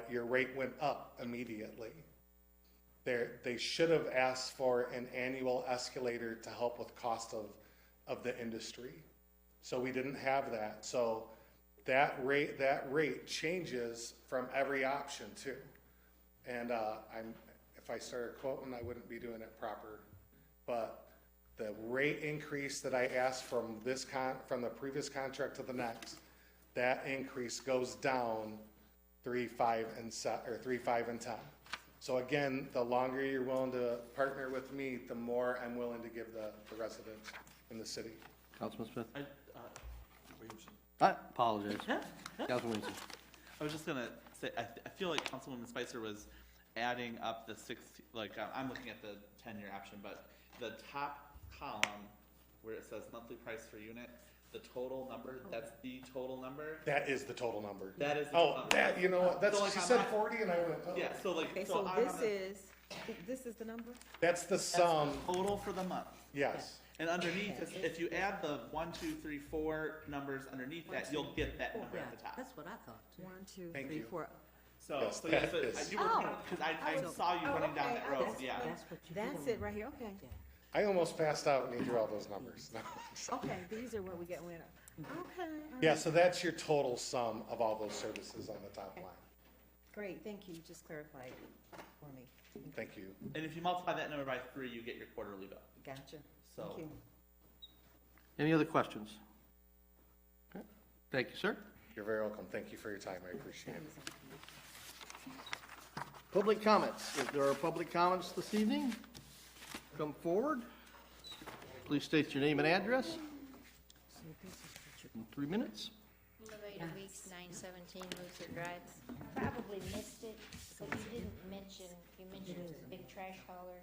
your rate went up immediately. They should have asked for an annual escalator to help with cost of the industry. So we didn't have that. So that rate changes from every option too. And if I started quoting, I wouldn't be doing it proper. But the rate increase that I asked from the previous contract to the next, that increase goes down 3, 5, and 10. So again, the longer you're willing to partner with me, the more I'm willing to give the residents in the city. Councilman Smith? Williamson. I apologize. Councilman Williamson? I was just gonna say, I feel like Councilwoman Spicer was adding up the I'm looking at the 10-year option, but the top column where it says monthly price per unit, the total number, that's the total number? That is the total number. That is the total number. That, you know what, that's, So, like, she I'm said not- 40 and I went, oh. Yeah, so like, Okay, so so I'm on this is the number? That's the that's sum, the total for the month. yes. And underneath, if you add the 1, 2, 3, 4 numbers underneath that, you'll get that number Yeah, at the top. that's what I thought too. 1, 2, Thank 3, you. 4. So, Yes, so yeah, that so is- you were, because I saw you running down that road, yeah. That's what you That's did. it right here, okay. I almost passed out when you threw all those numbers. No, so- Okay, these are what we get when, okay. Yeah, so that's your total sum of all those services on the top line. Great, thank you, you just clarified for me. Thank you. And if you multiply that number by 3, you get your quarterly bill. Gotcha, So- thank you. Any other questions? Okay. Thank you, sir. You're very welcome. Thank you for your time. I appreciate it. Public comments. If there are public comments this evening, come forward. Please state your name and address. In 3 minutes. Levada Weeks, 917 Luther Drive. Probably missed it, but you mentioned the big trash hauler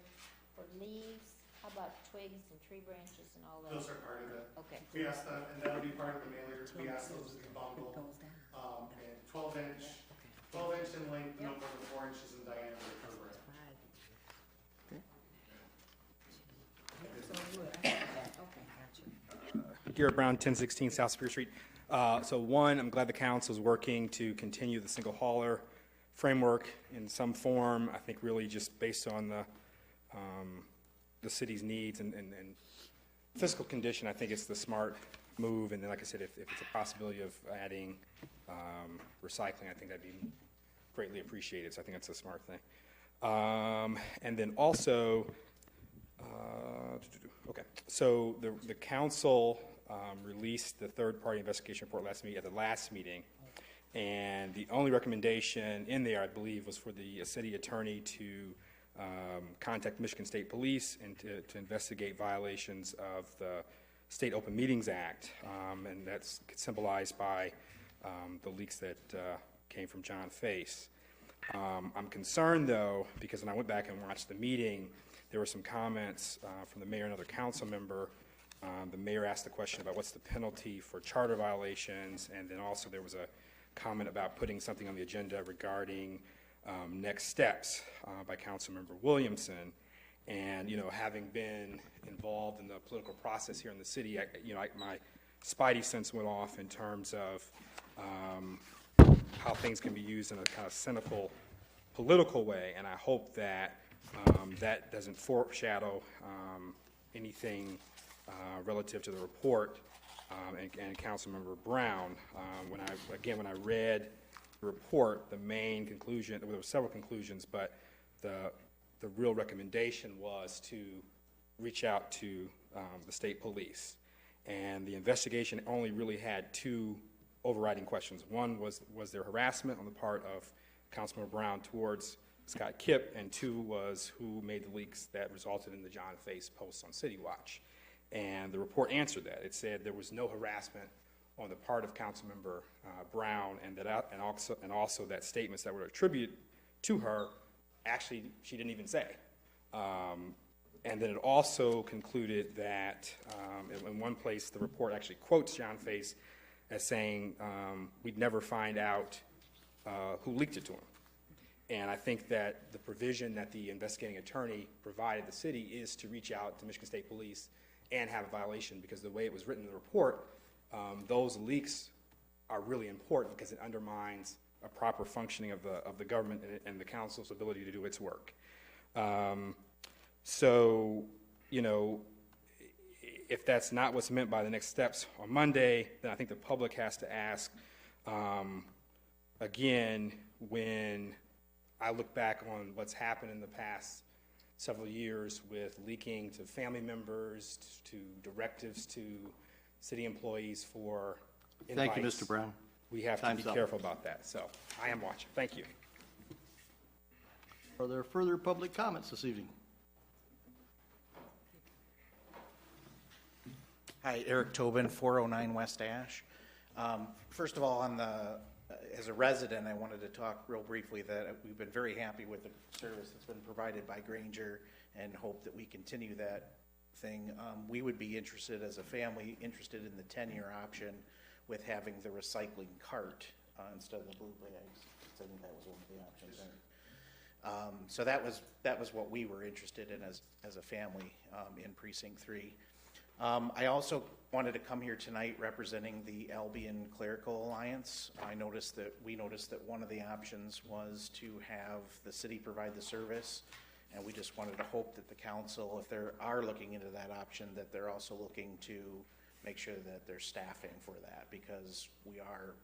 for leaves. How about twigs and tree branches and all that? Those are part of it. Okay. We asked them, and that'll be part of the mailer. We asked those to be bundled, and 12 inch in length, no more than 4 inches in diameter per branch. Garrett Brown, 1016 South Superior Street. So one, I'm glad the council is working to continue the single hauler framework in some form. I think really just based on the city's needs and fiscal condition, I think it's the smart move. And then, like I said, if it's a possibility of adding recycling, I think that'd be greatly appreciated. So I think that's a smart thing. And then also, okay, so the council released the third-party investigation report at the last meeting, and the only recommendation in there, I believe, was for the city attorney to contact Michigan State Police and to investigate violations of the State Open Meetings Act, and that's symbolized by the leaks that came from John Face. I'm concerned, though, because when I went back and watched the meeting, there were some comments from the mayor and another council member. The mayor asked the question about what's the penalty for charter violations, and then also there was a comment about putting something on the agenda regarding next steps by Councilmember Williamson. And, you know, having been involved in the political process here in the city, my spidey sense went off in terms of how things can be used in a kind of cynical political way, and I hope that that doesn't foreshadow anything relative to the report and Councilmember Brown. When I read the report, the main conclusion, well, there were several conclusions, but the real recommendation was to reach out to the state police. And the investigation only really had two overriding questions. One was there harassment on the part of Councilmember Brown towards Scott Kipp, and two was who made the leaks that resulted in the John Face posts on City Watch. And the report answered that. It said there was no harassment on the part of Councilmember Brown, and also that statements that were attributed to her, actually she didn't even say. And then it also concluded that in one place the report actually quotes John Face as saying we'd never find out who leaked it to him. And I think that the provision that the investigating attorney provided the city is to reach out to Michigan State Police and have a violation, because the way it was written in the report, those leaks are really important because it undermines a proper functioning of the government and the council's ability to do its work. So, you know, if that's not what's meant by the next steps on Monday, then I think the public has to ask, again, when I look back on what's happened in the past several years with leaking to family members, to directives to city employees for invites. Thank you, Mr. Brown. We have to be Time's up. careful about that. So I am watching. Thank you. Are there further public comments this evening? Hi, Eric Tobin, 409 West Ash. First of all, as a resident, I wanted to talk real briefly that we've been very happy with the service that's been provided by Granger and hope that we continue that thing. We would be interested, as a family, interested in the 10-year option with having the recycling cart instead of the blue bags. I think that was one of the options there. So that was what we were interested in as a family in Precinct 3. I also wanted to come here tonight representing the Albion Clerical Alliance. We noticed that one of the options was to have the city provide the service, and we just wanted to hope that the council, if they are looking into that option, that they're also looking to make sure that there's staffing for that, because we are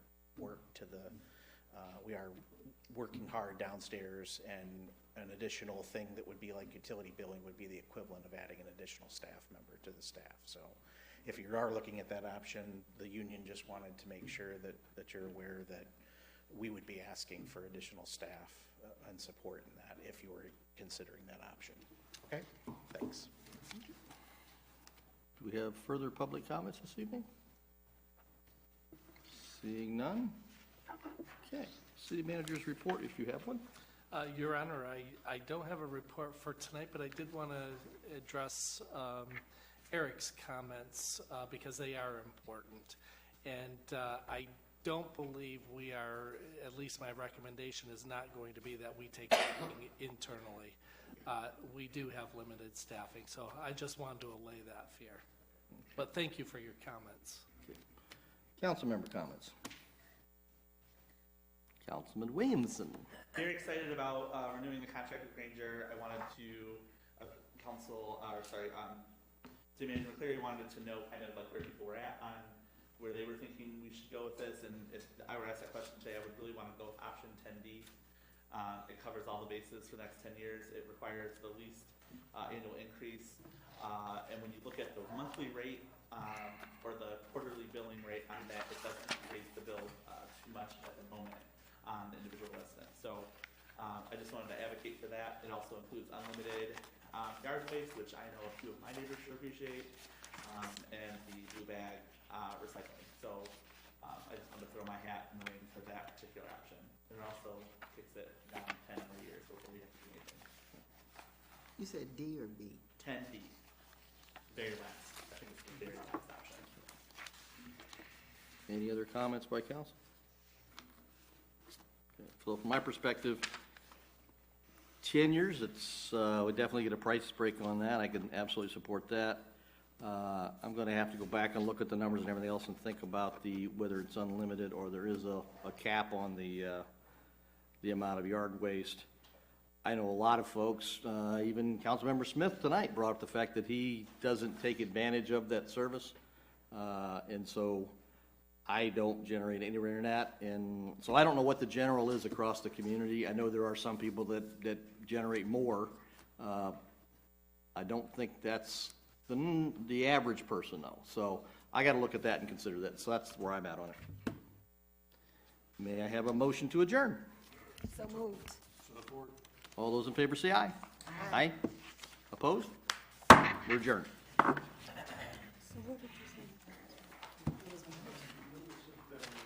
working hard downstairs, and an additional thing that would be like utility billing would be the equivalent of adding an additional staff member to the staff. So if you are looking at that option, the union just wanted to make sure that you're aware that we would be asking for additional staff and support in that if you were considering that option. Okay, thanks. Do we have further public comments this evening? Seeing none? Okay, city manager's report if you have one. Your Honor, I don't have a report for tonight, but I did want to address Eric's comments because they are important. And I don't believe we are, at least my recommendation is not going to be that we take everything internally. We do have limited staffing, so I just wanted to allay that fear. But thank you for your comments. Okay. Council member comments. Councilman Williamson. Very excited about renewing the contract with Granger. I wanted to, City Manager McCleary wanted to know kind of like where people were at on where they were thinking we should go with this. And if I were asked that question today, I would really want to go with option 10D. It covers all the bases for the next 10 years. It requires the least annual increase. And when you look at the monthly rate or the quarterly billing rate on that, it doesn't raise the bill too much at the moment on the individual resident. So I just wanted to advocate for that. It also includes unlimited yard waste, which I know a few of my neighbors should appreciate, and the blue bag recycling. So I just wanted to throw my hat in the ring for that particular option. And it also kicks it down 10 more years before we have to do anything. You said D or B? 10D. Very last. I think it's the very last option. Any other comments by council? Okay. So from my perspective, 10 years, we definitely get a price break on that. I can absolutely support that. I'm going to have to go back and look at the numbers and everything else and think about whether it's unlimited or there is a cap on the amount of yard waste. I know a lot of folks, even Councilmember Smith tonight brought up the fact that he doesn't take advantage of that service. And so I don't generate anywhere in that. And so I don't know what the general is across the community. I know there are some people that generate more. I don't think that's the average person though. So I got to look at that and consider that. So that's where I'm at on it. May I have a motion to adjourn? So moved. Support. All those in favor say aye. Aye. Opposed? We're adjourned. So what would you